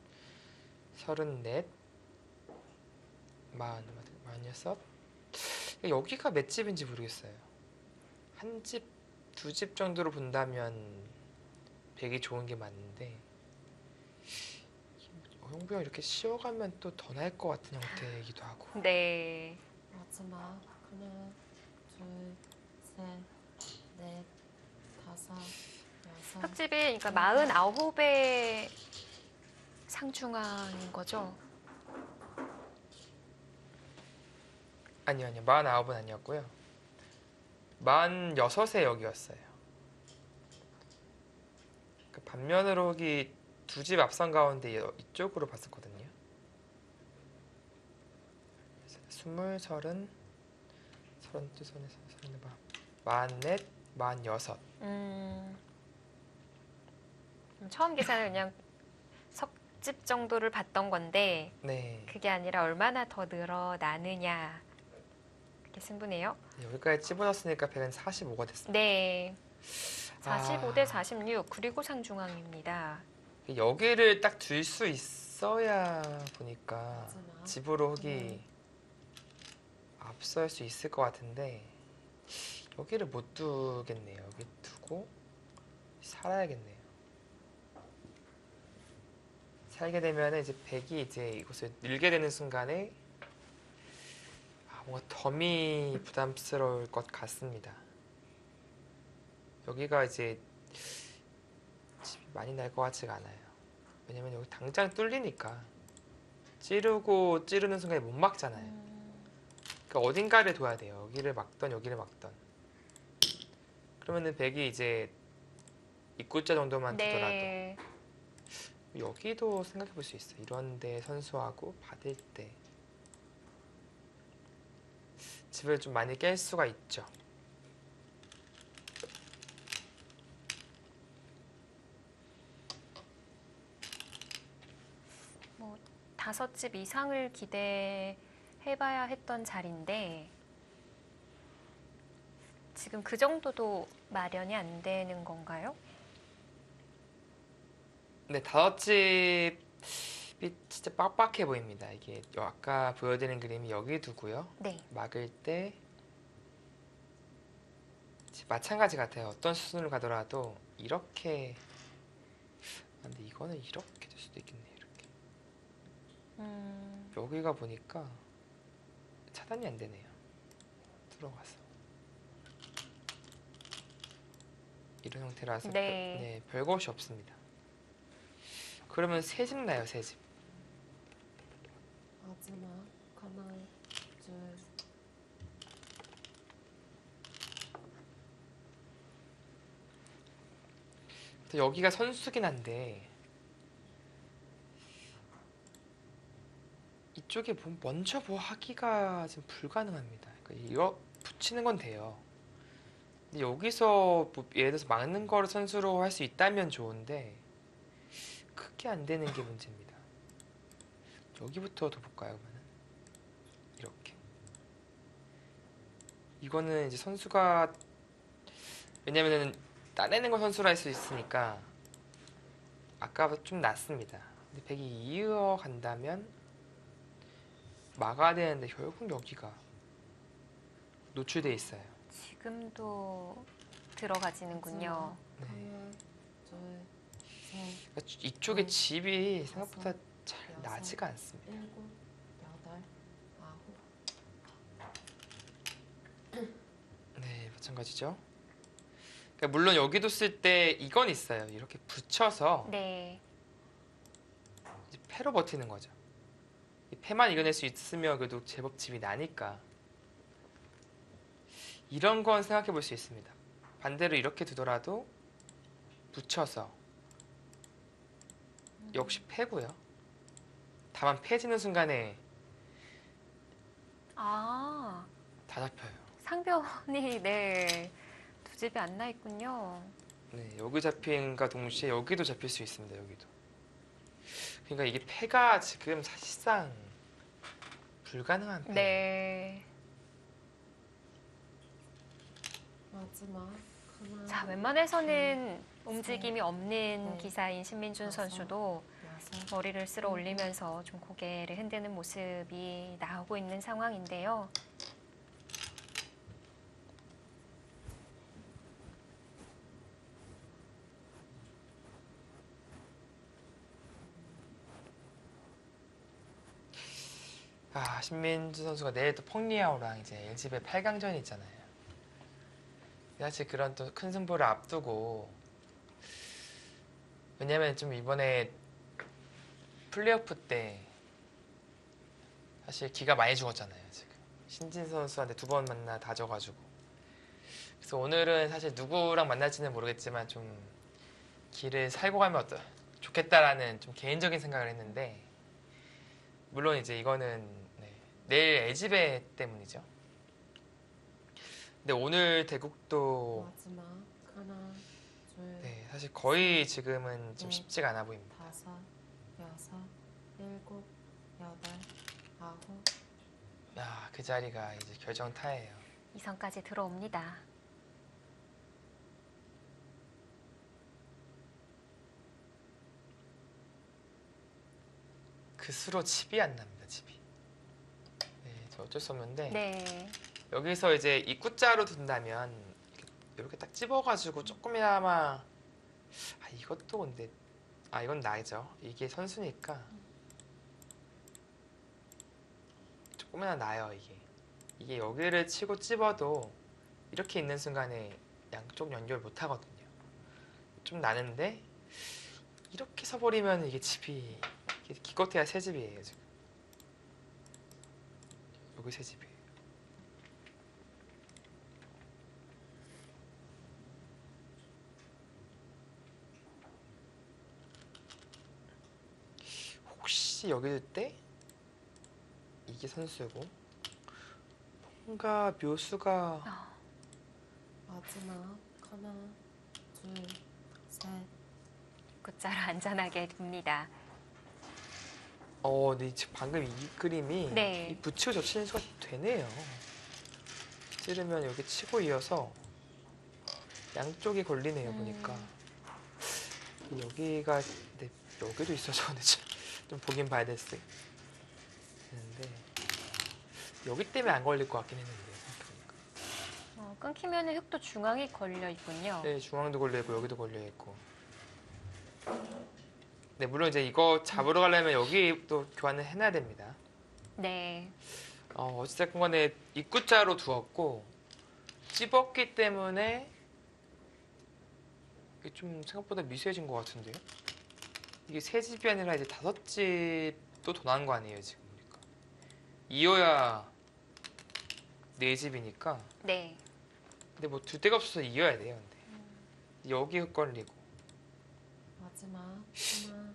32, 46. 여기가 몇 집인지 모르겠어요. 한 집, 2집 정도로 본다면 되게 좋은 게 맞는데 형부형 이렇게 씌워가면 또 더 나을 것 같은 형태이기도 하고. 네. 마지막 하나, 둘, 셋, 넷, 다섯, 여섯. 흑집이 그러니까 49의 상중앙인 거죠? 아니요, 49은 아니었고요. 46에 여기였어요. 그 반면으로 여기 2집 앞선 가운데 이쪽으로 봤었거든요. 20, 30, 32, 33, 44, 46. 처음 계산은 그냥 석집 정도를 봤던 건데 네. 그게 아니라 얼마나 더 늘어나느냐 그게 승부네요. 여기까지 집어넣었으니까 145가 됐습니다. 네. 45대 46 그리고 상중앙입니다. 여기를 딱 둘 수 있어야 보니까 마지막. 집으로 흑이 앞설 수 있을 것 같은데 여기를 못 두겠네요. 여기 두고 살아야겠네요. 살게 되면 이제 백이 이제 이곳을 밀게 되는 순간에 뭔가 덤이 부담스러울 것 같습니다. 여기가 이제 집이 많이 날 것 같지가 않아요. 왜냐면 여기 당장 뚫리니까 찌르는 순간에 못 막잖아요. 그러니까 어딘가를 둬야 돼요. 여기를 막던 여기를 막던. 그러면은 백이 이제 입구자 정도만 두더라도 네. 여기도 생각해 볼 수 있어요. 이런데 선수하고 받을 때 집을 좀 많이 깰 수가 있죠. 뭐 5집 이상을 기대해봐야 했던 자리인데 지금 그 정도도 마련이 안 되는 건가요? 근데 5집이 진짜 빡빡해 보입니다. 이게 아까 보여드린 그림이 여기 두고요. 네. 막을 때 마찬가지 같아요. 어떤 수순을 가더라도 이렇게 근데 이거는 이렇게 될 수도 있겠네요. 이렇게 여기가 보니까 차단이 안 되네요. 들어가서 이런 형태라서 네. 별것이 없습니다. 그러면 새 집 나요, 새 집. 마지막 하나, 둘, 여기가 선수긴 한데 이쪽에 먼저 뭐 하기가 지금 불가능합니다. 그러니까 이거 붙이는 건 돼요. 근데 여기서 뭐 예를 들어서 막는 거를 선수로 할 수 있다면 좋은데 그게 안 되는 게 문제입니다. 여기부터 더 볼까요, 그러면은? 이렇게. 이거는 이제 선수가 왜냐면은 따내는 거 선수로 할 수 있으니까 아까보다 좀 낫습니다. 근데 백이 이어간다면 막아야 되는데 결국 여기가 노출돼 있어요. 지금도 들어가지는군요. 네. 하나, 둘, 셋, 그러니까 이쪽에 집이 다섯, 생각보다 잘 여섯, 나지가 않습니다. 일곱, 여덟, 아홉. 네, 마찬가지죠. 그러니까 물론 여기도 쓸 때 이건 있어요. 이렇게 붙여서 네. 이제 패로 버티는 거죠. 이 패만 이겨낼 수 있으면 그래도 제법 집이 나니까 이런 건 생각해 볼 수 있습니다. 반대로 이렇게 두더라도 붙여서 역시 패고요. 다만 패지는 순간에 아, 다 잡혀요. 상변이 네. 두 집이 안 나 있군요. 네, 여기 잡힌과 동시에 여기도 잡힐 수 있습니다. 여기도. 그러니까 이게 패가 지금 사실상 불가능한 패예요. 네. 마지막 하나, 자, 웬만해서는 움직임이 없는 네. 기사인 신민준 다섯, 선수도 여섯, 머리를 쓸어 올리면서 좀 고개를 흔드는 모습이 나오고 있는 상황인데요. 신민주 선수가 내일 또 펑리아오랑 이제 LG배 8강전이 있잖아요. 사실 그런 또 큰 승부를 앞두고 왜냐면 좀 이번에 플레이오프 때 사실 기가 많이 죽었잖아요. 지금 신진 선수한테 2번 만나 다 져가지고 그래서 오늘은 사실 누구랑 만날지는 모르겠지만 좀 길을 살고 가면 좋겠다라는 좀 개인적인 생각을 했는데 물론 이제 이거는 내일 LG배 때문이죠. 근데 오늘 대국도 마지막 하나, 둘, 사실 거의 지금은 좀 네. 쉽지가 않아 보입니다. 다섯, 여섯, 일곱, 여덟, 아홉. 그 자리가 이제 결정타예요. 2선까지 들어옵니다. 그 수로 집이 안 납니다. 집이. 저 어쩔 수 없는데 네. 여기서 이제 입구자로 둔다면 이렇게 딱 집어가지고 조금이나마 이것도 근데 이건 나이죠. 이게 선수니까 조금이나 나요. 이게 여기를 치고 집어도 이렇게 있는 순간에 양쪽 연결 못 하거든요. 좀 나는데 이렇게 서버리면 이게 집이 기껏해야 새 집이에요. 지금 여기 새 집이에요. 혹시 여기 둘 때 이게 선수고 뭔가 묘수가 마지막 하나, 둘, 셋. 입구자로 안전하게 둡니다. 네, 지금 방금 이 그림이 네. 이 붙이고 젖히는 수가 되네요. 찌르면 여기 치고 이어서 양쪽이 걸리네요. 보니까 여기가 네, 여기도 있어서 근데 좀 보긴 봐야 되는데 여기 때문에 안 걸릴 것 같긴 했는데 생각해보니까. 끊기면 흙도 중앙에 걸려 있군요. 네, 중앙도 걸려 있고 여기도 걸려 있고. 네, 물론 이제 이거 잡으러 가려면 여기 또 교환을 해놔야 됩니다. 네. 어찌됐건 간에 입구자로 두었고 집었기 때문에 이게 좀 생각보다 미세해진 것 같은데요? 이게 세 집이 아니라 이제 5집도 더 나은 거 아니에요, 지금 보니까. 이어야 네 집이니까. 네. 근데 뭐 둘 데가 없어서 이어야 돼요, 근데. 여기 흙걸리고. 마지막 하나,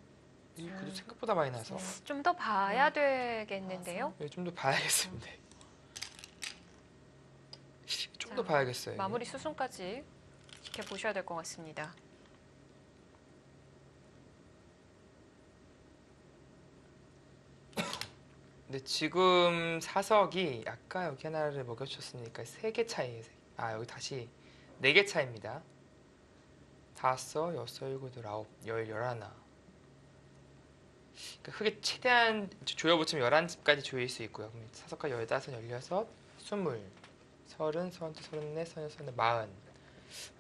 그래도 생각보다 많이 나서. 좀 더 봐야 되겠는데요. 좀 더 봐야겠습니다. 좀 더 자, 봐야겠어요. 이게. 마무리 수순까지 지켜보셔야 될 것 같습니다. 근데 지금 사석이 아까 여기 하나를 먹여주셨으니까 3개 차이에요. 여기 다시 4개 차이입니다. 5, 6, 7, 8, 9, 10, 11. 그러니까 크게 최대한 조여붙이면 11집까지 조일 수 있고요. 그럼 사석가 15, 16, 20, 30, 32, 34, 35, 40.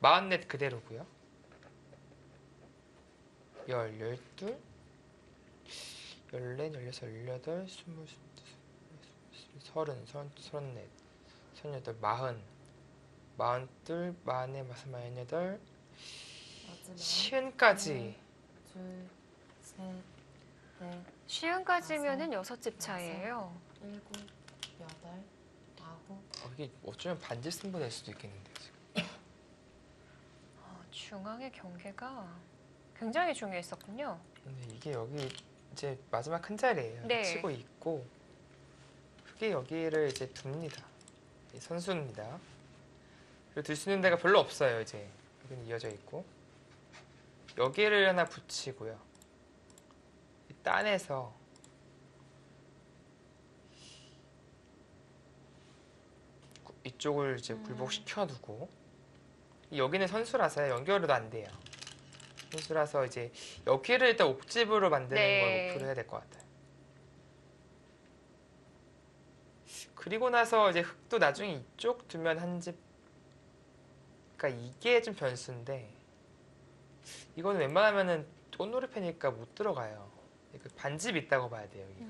44 그대로고요. 10, 12, 14, 16, 18, 20, 30, 34, 38, 42, 42, 44, 48, 마지막 시은까지. 둘, 셋, 넷, 시흥까지면은 6집 차이예요. 일곱, 여덟, 아홉. 이게 어쩌면 반지 승부 낼 수도 있겠는데요. 지금. 중앙의 경계가 굉장히 중요했었군요. 근데 이게 여기 이제 마지막 큰 자리예요. 네. 치고 있고 크게 여기를 이제 둡니다. 이 선수입니다. 그리고 둘 수 있는 데가 별로 없어요. 이제 여기는 이어져 있고 여기를 하나 붙이고요. 이 딴에서 이쪽을 이제 굴복시켜 두고 여기는 선수라서 연결도 안 돼요. 선수라서 이제 여기를 일단 옥집으로 만드는 네. 걸 목표로 해야 될 것 같아요. 그리고 나서 이제 흙도 나중에 이쪽 두면 한 집. 그러니까 이게 좀 변수인데 이거는 웬만하면은 꽃놀이 패니까 못 들어가요. 이거 반집 있다고 봐야 돼요. 여기가.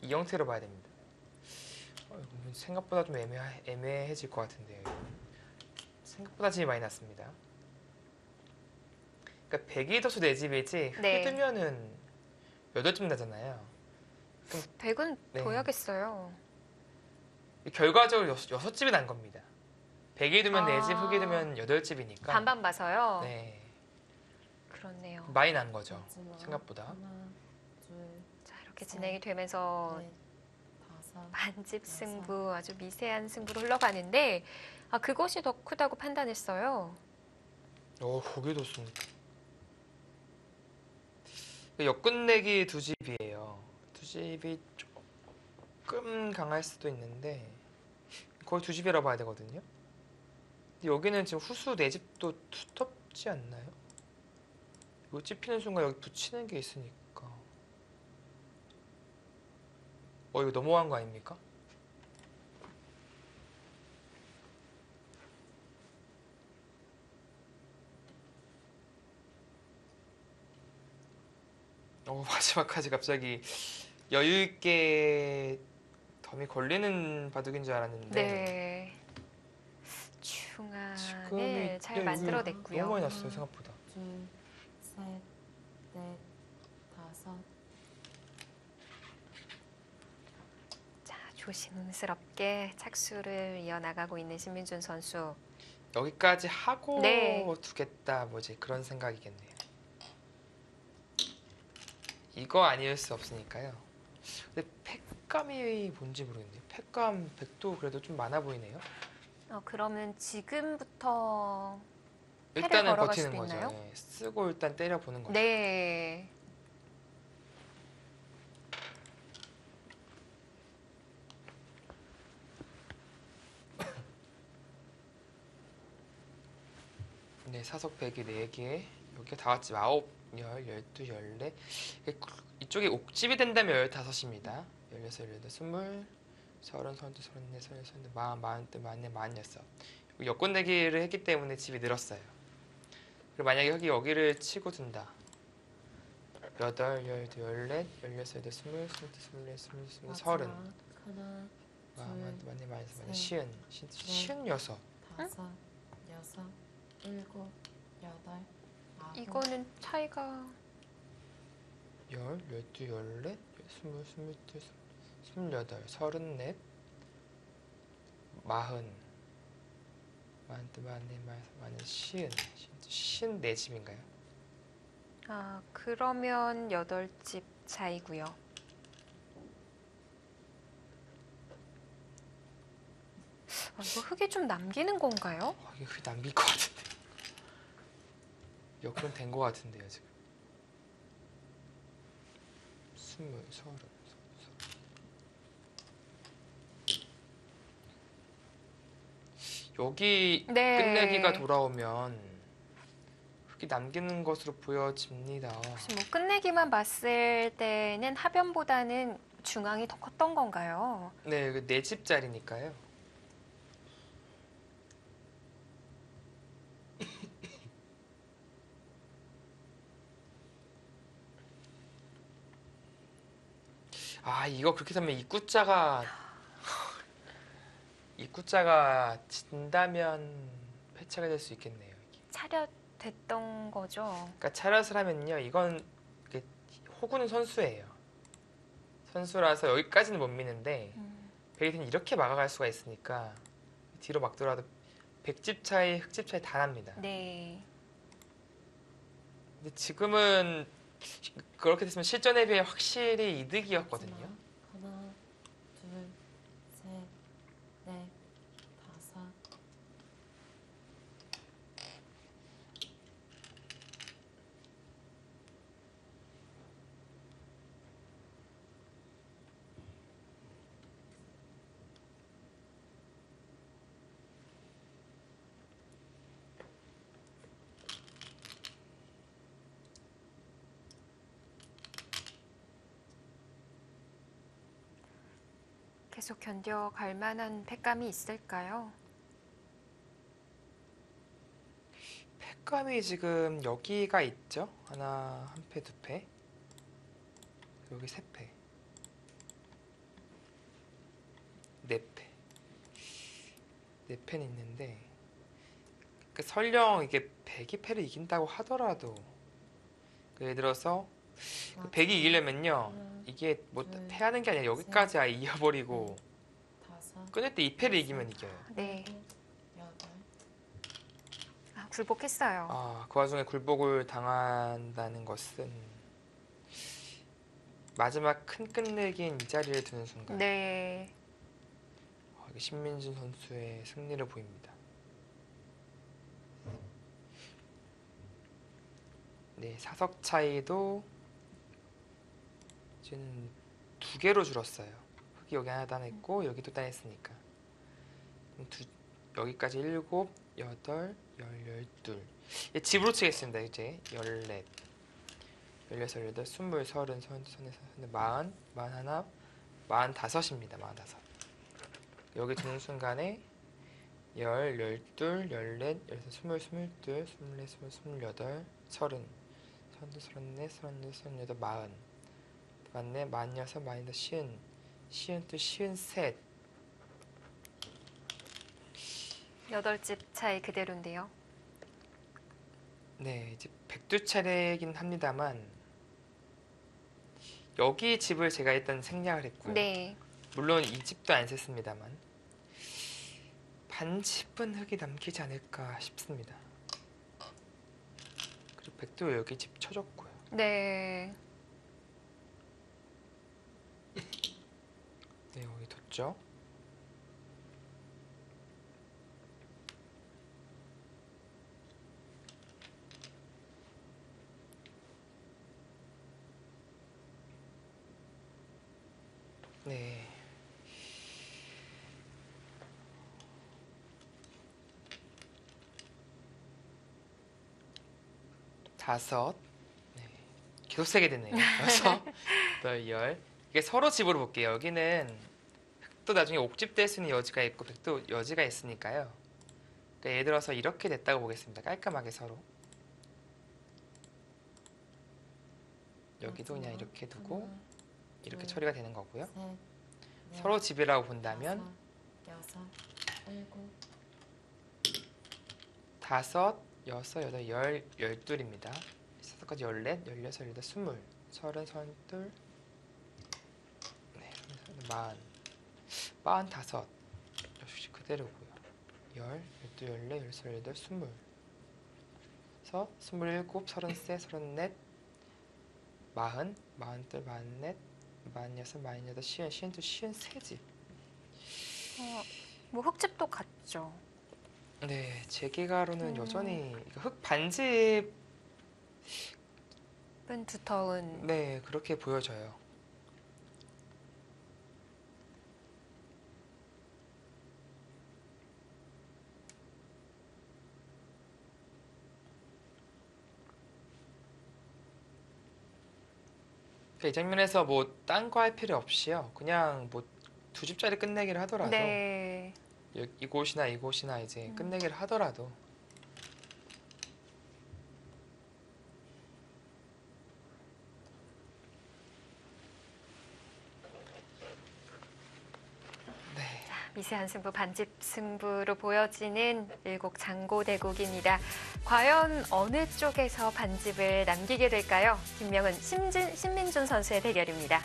이 형태로 봐야 됩니다. 생각보다 좀 애매해질 것 같은데요. 생각보다 집이 많이 났습니다. 그러니까 100이 더수 4집이지 흙이 네. 뜨면은 8집 나잖아요. 100은 네. 둬야겠어요. 결과적으로 6집이 난 겁니다. 100이 두면 아. 4집, 흙이 두면 8집이니까 반반 봐서요. 네, 그렇네요. 많이 난 거죠. 마지막 생각보다. 하나, 둘, 자, 이렇게 진행이 되면서 넷, 다섯. 반집 승부, 아주 미세한 승부로 흘러가는데 그것이 더 크다고 판단했어요. 거기도 씁니까? 역끝내기 2집이에요. 2집이 조금 강할 수도 있는데 거의 2집이라고 봐야 되거든요. 근데 여기는 지금 후수 4집도 두텁지 않나요? 이거 찝히는 순간 여기 붙이는 게 있으니까 이거 너무한 거 아닙니까? 마지막까지 갑자기 여유 있게 덤이 걸리는 바둑인 줄 알았는데 네. 지금이 중앙을 잘 여기 만들어냈고요. 너무 많이 났어요 생각보다. 둘, 셋, 넷, 다섯. 자, 조심스럽게 착수를 이어나가고 있는 신민준 선수. 여기까지 하고 네. 두겠다 뭐지 그런 생각이겠네요. 이거 아닐 수 없으니까요. 근데 팩감이 뭔지 모르겠네요. 팩감 100도 그래도 좀 많아 보이네요. 그러면 지금부터 패를 일단은 걸어갈 버티는 수도 거죠. 있나요? 네, 쓰고 일단 때려보는 거죠. 네. 네, 사석 100이 4개. 여기가 다 같이 9, 10, 12, 14. 이쪽에 옥집이 된다면 15입니다. 16, 18, 20, 30, 32, 34, 34, 40, 44, 46. 여권 내기를 했기 때문에 집이 늘었어요. 그리고 만약에 여기를 치고 둔다. 8, 12, 14, 16, 18, 20, 21, 22, 23, 30. 마지막 하나, 많이 셋, 쉬운 여섯. 다섯, 여섯, 일곱, 여덟, 아홉. 이거는 차이가 10, 12, 14, 20, 22, 28, 34, 40, 54집인가요? 그러면 8집 차이고요. 이거 흙에 좀 남기는 건가요? 이게 흙이 남길 것 같은데. 역으로 된 것 같은데요 지금. 20, 30. 여기 네. 끝내기가 돌아오면 흙이 남기는 것으로 보여집니다. 혹시 뭐 끝내기만 봤을 때는 하변보다는 중앙이 더 컸던 건가요? 네, 그 4집짜리니까요. 이거 그렇게 되면 입구자가 진다면 패차가 될 수 있겠네요. 이게. 차렷됐던 거죠. 그러니까 차렷을 하면요, 이건 이게 호구는 선수예요. 선수라서 여기까지는 못 미는데 베이트는 이렇게 막아갈 수가 있으니까 뒤로 막더라도 100집 차이, 흑집 차이 다 납니다. 네. 근데 지금은 그렇게 됐으면 실전에 비해 확실히 이득이었거든요. 마지막 하나, 둘, 셋, 넷, 다섯. 계속 견뎌갈 만한 팩감이 있을까요? 팩감이 지금 여기가 있죠? 하나, 한 패, 두 패. 여기 세 패. 네 패. 네 패는 있는데 설령 이게 100이 패를 이긴다고 하더라도 예를 들어서 100이 이기려면요 이게 뭐 둘, 패하는 게 아니라 여기까지 아예 이어버리고 다섯. 끝낼 때 2패를 이기면 이겨요. 네. 일곱, 여덟. 굴복했어요. 그 와중에 굴복을 당한다는 것은 마지막 큰 끝내기인 이 자리를 두는 순간 네. 이게 신민준 선수의 승리를 보입니다. 네, 사석 차이도 지금 2개로 줄었어요. 흑이 여기 하나 따냈고 여기도 따냈으니까 여기까지 7, 8, 10, 12. 집으로 치겠습니다. 이제 14, 16, 18, 20, 30, 30, 31, 40, 41, 45입니다. 45. 여기 두는 순간에 10, 12, 14, 16, 20, 22, 24, 25, 28, 30, 서른둘, 서른넷, 서른여섯, 서른여덟, 마흔. 맞네. 만여섯, 만여덟, 시은. 시은둘, 시은셋. 8집 차이 그대로인데요. 네, 이제 백두 차례이긴 합니다만 여기 집을 제가 일단 생략을 했고요. 네. 물론 이 집도 안 셌습니다만 반집은 흙이 남기지 않을까 싶습니다. 그리고 백도 여기 집 쳐줬고요. 네. 네, 여기 뒀죠. 네. 다섯. 네. 계속 세게 되네요. 여섯, 여덟, 열. 이게 서로 집으로 볼게요. 여기는 흑도 나중에 옥집 될 수 있는 여지가 있고 백도 여지가 있으니까요. 그러니까 예를 들어서 이렇게 됐다고 보겠습니다. 깔끔하게 서로. 여기도 그냥 이렇게 두고 하나, 이렇게 둘, 처리가 되는 거고요. 셋, 넷, 서로 집이라고 본다면 다섯, 여섯, 일곱, 다섯, 여섯, 여덟, 열, 열둘입니다. 여섯까지 열넷, 열여섯, 열여덟, 스물, 서른, 서른둘, 네, 서른, 마흔, 마흔다섯, 역시 그대로고요. 열, 열둘, 열넷, 열여섯, 열여덟, 스물, 스물일곱, 서른셋, 서른넷, 마흔, 마흔둘, 마흔넷, 마흔여섯, 마흔여덟, 시은, 시은둘, 시은세집. 뭐 흙집도 같죠. 네, 제 기가로는 여전히 흙 반집 은 두터운. 네, 그렇게 보여져요. 그러니까 이 장면에서 뭐 딴 거 할 필요 없이요. 그냥 뭐 두 집짜리 끝내기를 하더라도 네. 이곳이나 이곳이나 이제 끝내기를 하더라도 네. 미세한 승부, 반집 승부로 보여지는 일곡 장고대곡입니다. 과연 어느 쪽에서 반집을 남기게 될까요? 김명은, 신민준 선수의 대결입니다.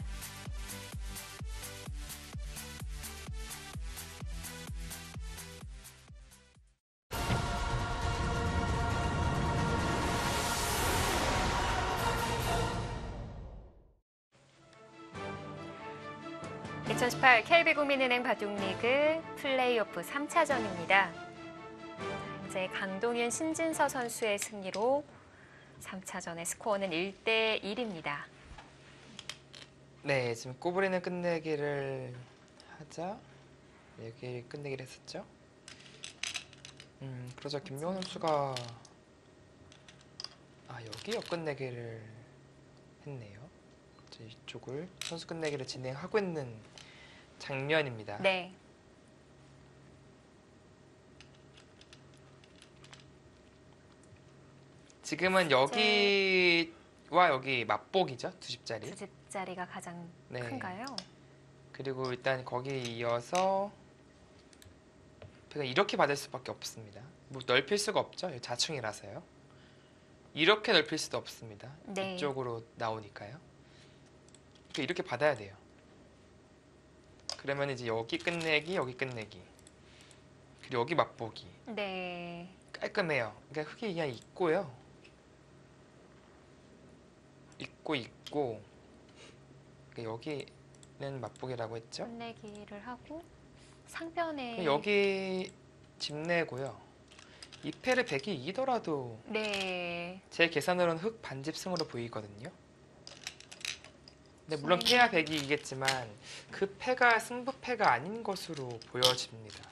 (2018) KB국민은행 바둑리그 플레이오프 3차전입니다. 현재 강동윤, 신진서 선수의 승리로 3차전의 스코어는 1대1입니다. 네, 지금 꼬부리는 끝내기를 하자. 여기 끝내기를 했었죠. 그러자 김명훈 선수가 여기 끝내기를 했네요. 이제 이쪽을 선수 끝내기를 진행하고 있는 장면입니다. 네. 지금은 여기와 여기 맞복이죠. 두 집짜리. 두 집짜리가 가장 네. 큰가요? 그리고 일단 거기에 이어서 제가 이렇게 받을 수밖에 없습니다. 뭐 넓힐 수가 없죠. 여기 자충이라서요. 이렇게 넓힐 수도 없습니다. 네. 이쪽으로 나오니까요. 그러니까 이렇게 받아야 돼요. 그러면 이제 여기 끝내기, 여기 끝내기. 그리고 여기 맛보기. 네. 깔끔해요. 그러니까 흙이 그냥 있고요. 있고. 그러니까 여기는 맛보기라고 했죠. 끝내기를 하고 상변에 여기 집 내고요. 2패를 100이 이기더라도 네. 제 계산으로는 흙 반집승으로 보이거든요. 근데 물론 패야 100이 이기겠지만 그 패가 승부패가 아닌 것으로 보여집니다.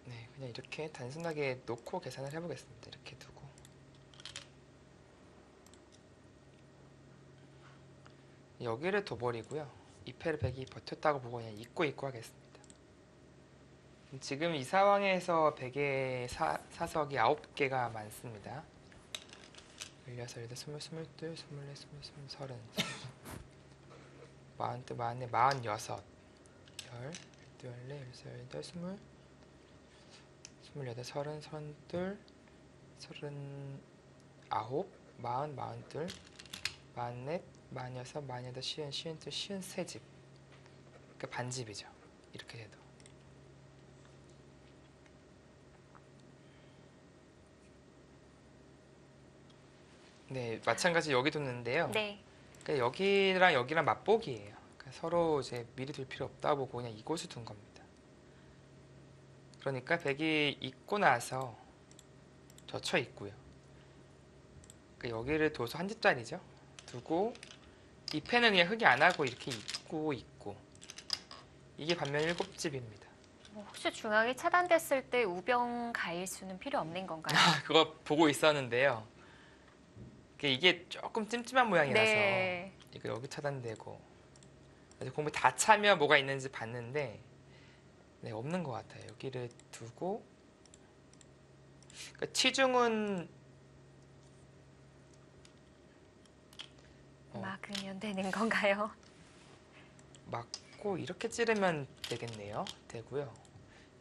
네, 그냥 이렇게 단순하게 놓고 계산을 해보겠습니다. 이렇게 두고. 여기를 둬버리고요. 2패를 백이 버텼다고 보고 그냥 잊고 하겠습니다. 지금 이 상황에서 백의 사석이 9개가 많습니다. 16, 18, 20, 22, 24, 25, 30, 40, 44, 46, 10, 14, 13, 20, 28, 30, 32, 39, 40, 42, 44, 46, 48, 50, 52, 53집. 그러니까 반집이죠. 이렇게 해도. 네, 마찬가지 여기 뒀는데요. 네. 그러니까 여기랑 여기랑 맛보기예요. 그러니까 서로 이제 미리 둘 필요 없다 보고 그냥 이곳을 둔 겁니다. 그러니까 백이 있고 나서 젖혀 있고요. 그러니까 여기를 둬서 한 집짜리죠. 두고 이 패는 그냥 흙이 안 하고 이렇게 있고 이게 반면 7집입니다. 혹시 중앙이 차단됐을 때 우병 가일수는 필요 없는 건가요? 그거 보고 있었는데요. 이게 조금 찜찜한 모양이라서 네. 이거 여기 차단되고 공부 다 차면 뭐가 있는지 봤는데 네, 없는 것 같아요. 여기를 두고 그러니까 치중은 막으면 되는 건가요? 맞고 이렇게 찌르면 되겠네요. 되고요.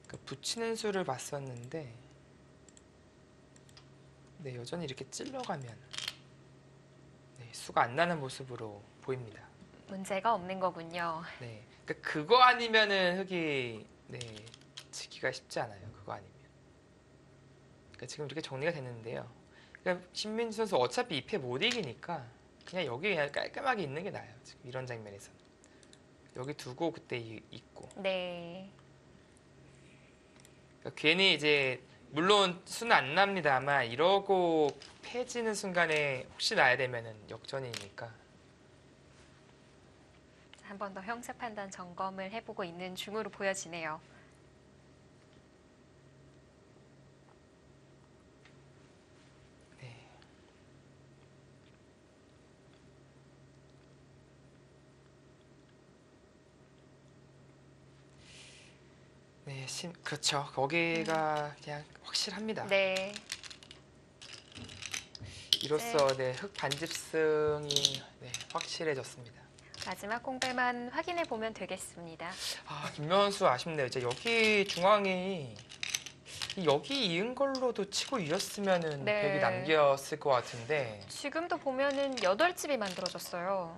그러니까 붙이는 수를 봤었는데 네, 여전히 이렇게 찔러가면 네, 수가 안 나는 모습으로 보입니다. 문제가 없는 거군요. 네, 그러니까 그거 아니면은 흙이 네, 지기가 쉽지 않아요. 그거 아니면. 그러니까 지금 이렇게 정리가 됐는데요. 그러니까 신민주 선수 어차피 2패 못 이기니까 그냥 여기 그냥 깔끔하게 있는 게 나아요. 지금 이런 장면에서는. 여기 두고 그때 있고. 네. 그러니까 괜히 이제 물론 수는 안 납니다만 이러고 패지는 순간에 혹시 나야 되면은 역전이니까. 한 번 더 형세 판단 점검을 해보고 있는 중으로 보여지네요. 네. 네, 그렇죠. 거기가 그냥 확실합니다. 네. 이로써 네, 흙 반집승이 네, 확실해졌습니다. 마지막 공배만 확인해 보면 되겠습니다. 아, 김명수 아쉽네요. 이제 여기 중앙이 여기 이은 걸로도 치고 이겼으면은 네. 백이 남겼을 것 같은데 지금도 보면은 8집이 만들어졌어요.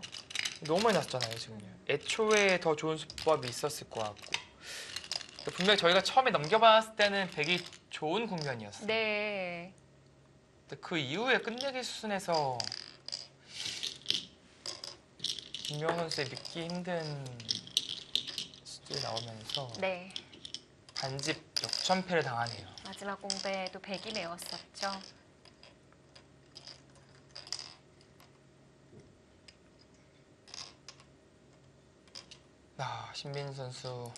너무 많이 났잖아요, 지금요. 애초에 더 좋은 수법이 있었을 것 같고. 분명히 저희가 처음에 넘겨봤을 때는 백이 좋은 국면이었어요. 네. 근데 그 이후에 끝내기 수순에서 김명 선수의 믿기 힘든 수들이 나오면서 네. 반집 역전패를 당하네요. 마지막 공배에도 100이 메웠었죠. 아, 신민 선수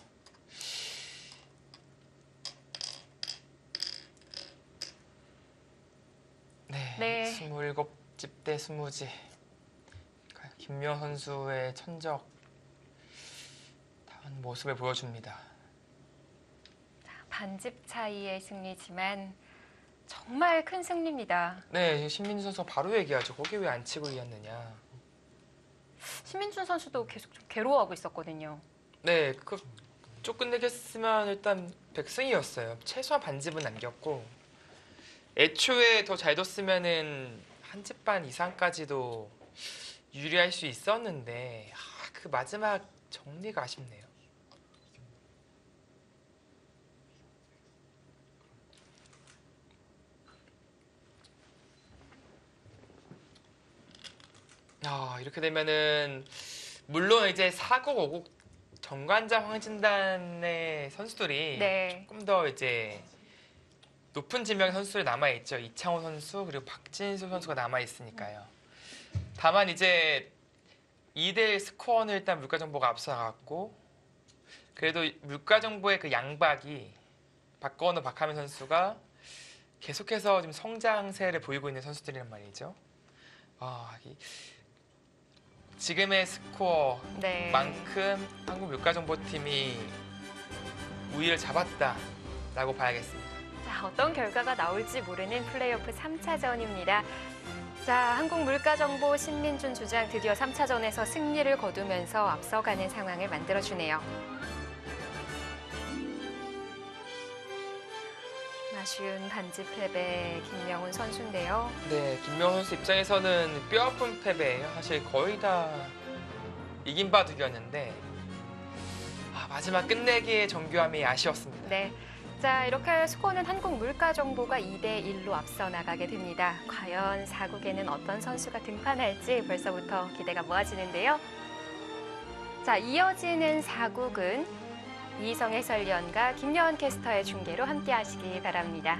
네. 27집 대 20집. 김명 선수의 천적 다운 모습을 보여줍니다. 반집 차이의 승리지만 정말 큰 승리입니다. 네, 신민 선수가 바로 얘기하죠. 거기 왜 안 치고 이겼느냐. 신민준 선수도 계속 좀 괴로워하고 있었거든요. 네, 쪽 끝내겠으면 일단 백승이었어요. 최소한 반집은 남겼고 애초에 더 잘 뒀으면은 한 집 반 이상까지도 유리할 수 있었는데 그 마지막 정리가 아쉽네요. 이렇게 되면은 물론 이제 4국, 5국 정관장 황진단의 선수들이 네. 조금 더 이제 높은 지명 선수들이 남아 있죠. 이창호 선수 그리고 박진수 선수가 남아 있으니까요. 다만 이제 2대1 스코어는 일단 물가정보가 앞서갔고 그래도 물가정보의 그 양박이 박건우, 박하민 선수가 계속해서 지금 성장세를 보이고 있는 선수들이란 말이죠. 지금의 스코어만큼 네. 한국물가정보팀이 우위를 잡았다라고 봐야겠습니다. 자, 어떤 결과가 나올지 모르는 플레이오프 3차전입니다. 자, 한국물가정보 신민준 주장 드디어 3차전에서 승리를 거두면서 앞서가는 상황을 만들어주네요. 아쉬운 단지 패배 김명훈 선수인데요. 네, 김명훈 선수 입장에서는 뼈아픈 패배예요. 사실 거의 다 이긴 바둑이었는데 마지막 끝내기의 정교함이 아쉬웠습니다. 네. 자, 이렇게 스코어는 한국물가정보가 2대1로 앞서 나가게 됩니다. 과연 4국에는 어떤 선수가 등판할지 벌써부터 기대가 모아지는데요. 자, 이어지는 4국은 이희성 해설위원과 김여원 캐스터의 중계로 함께 하시기 바랍니다.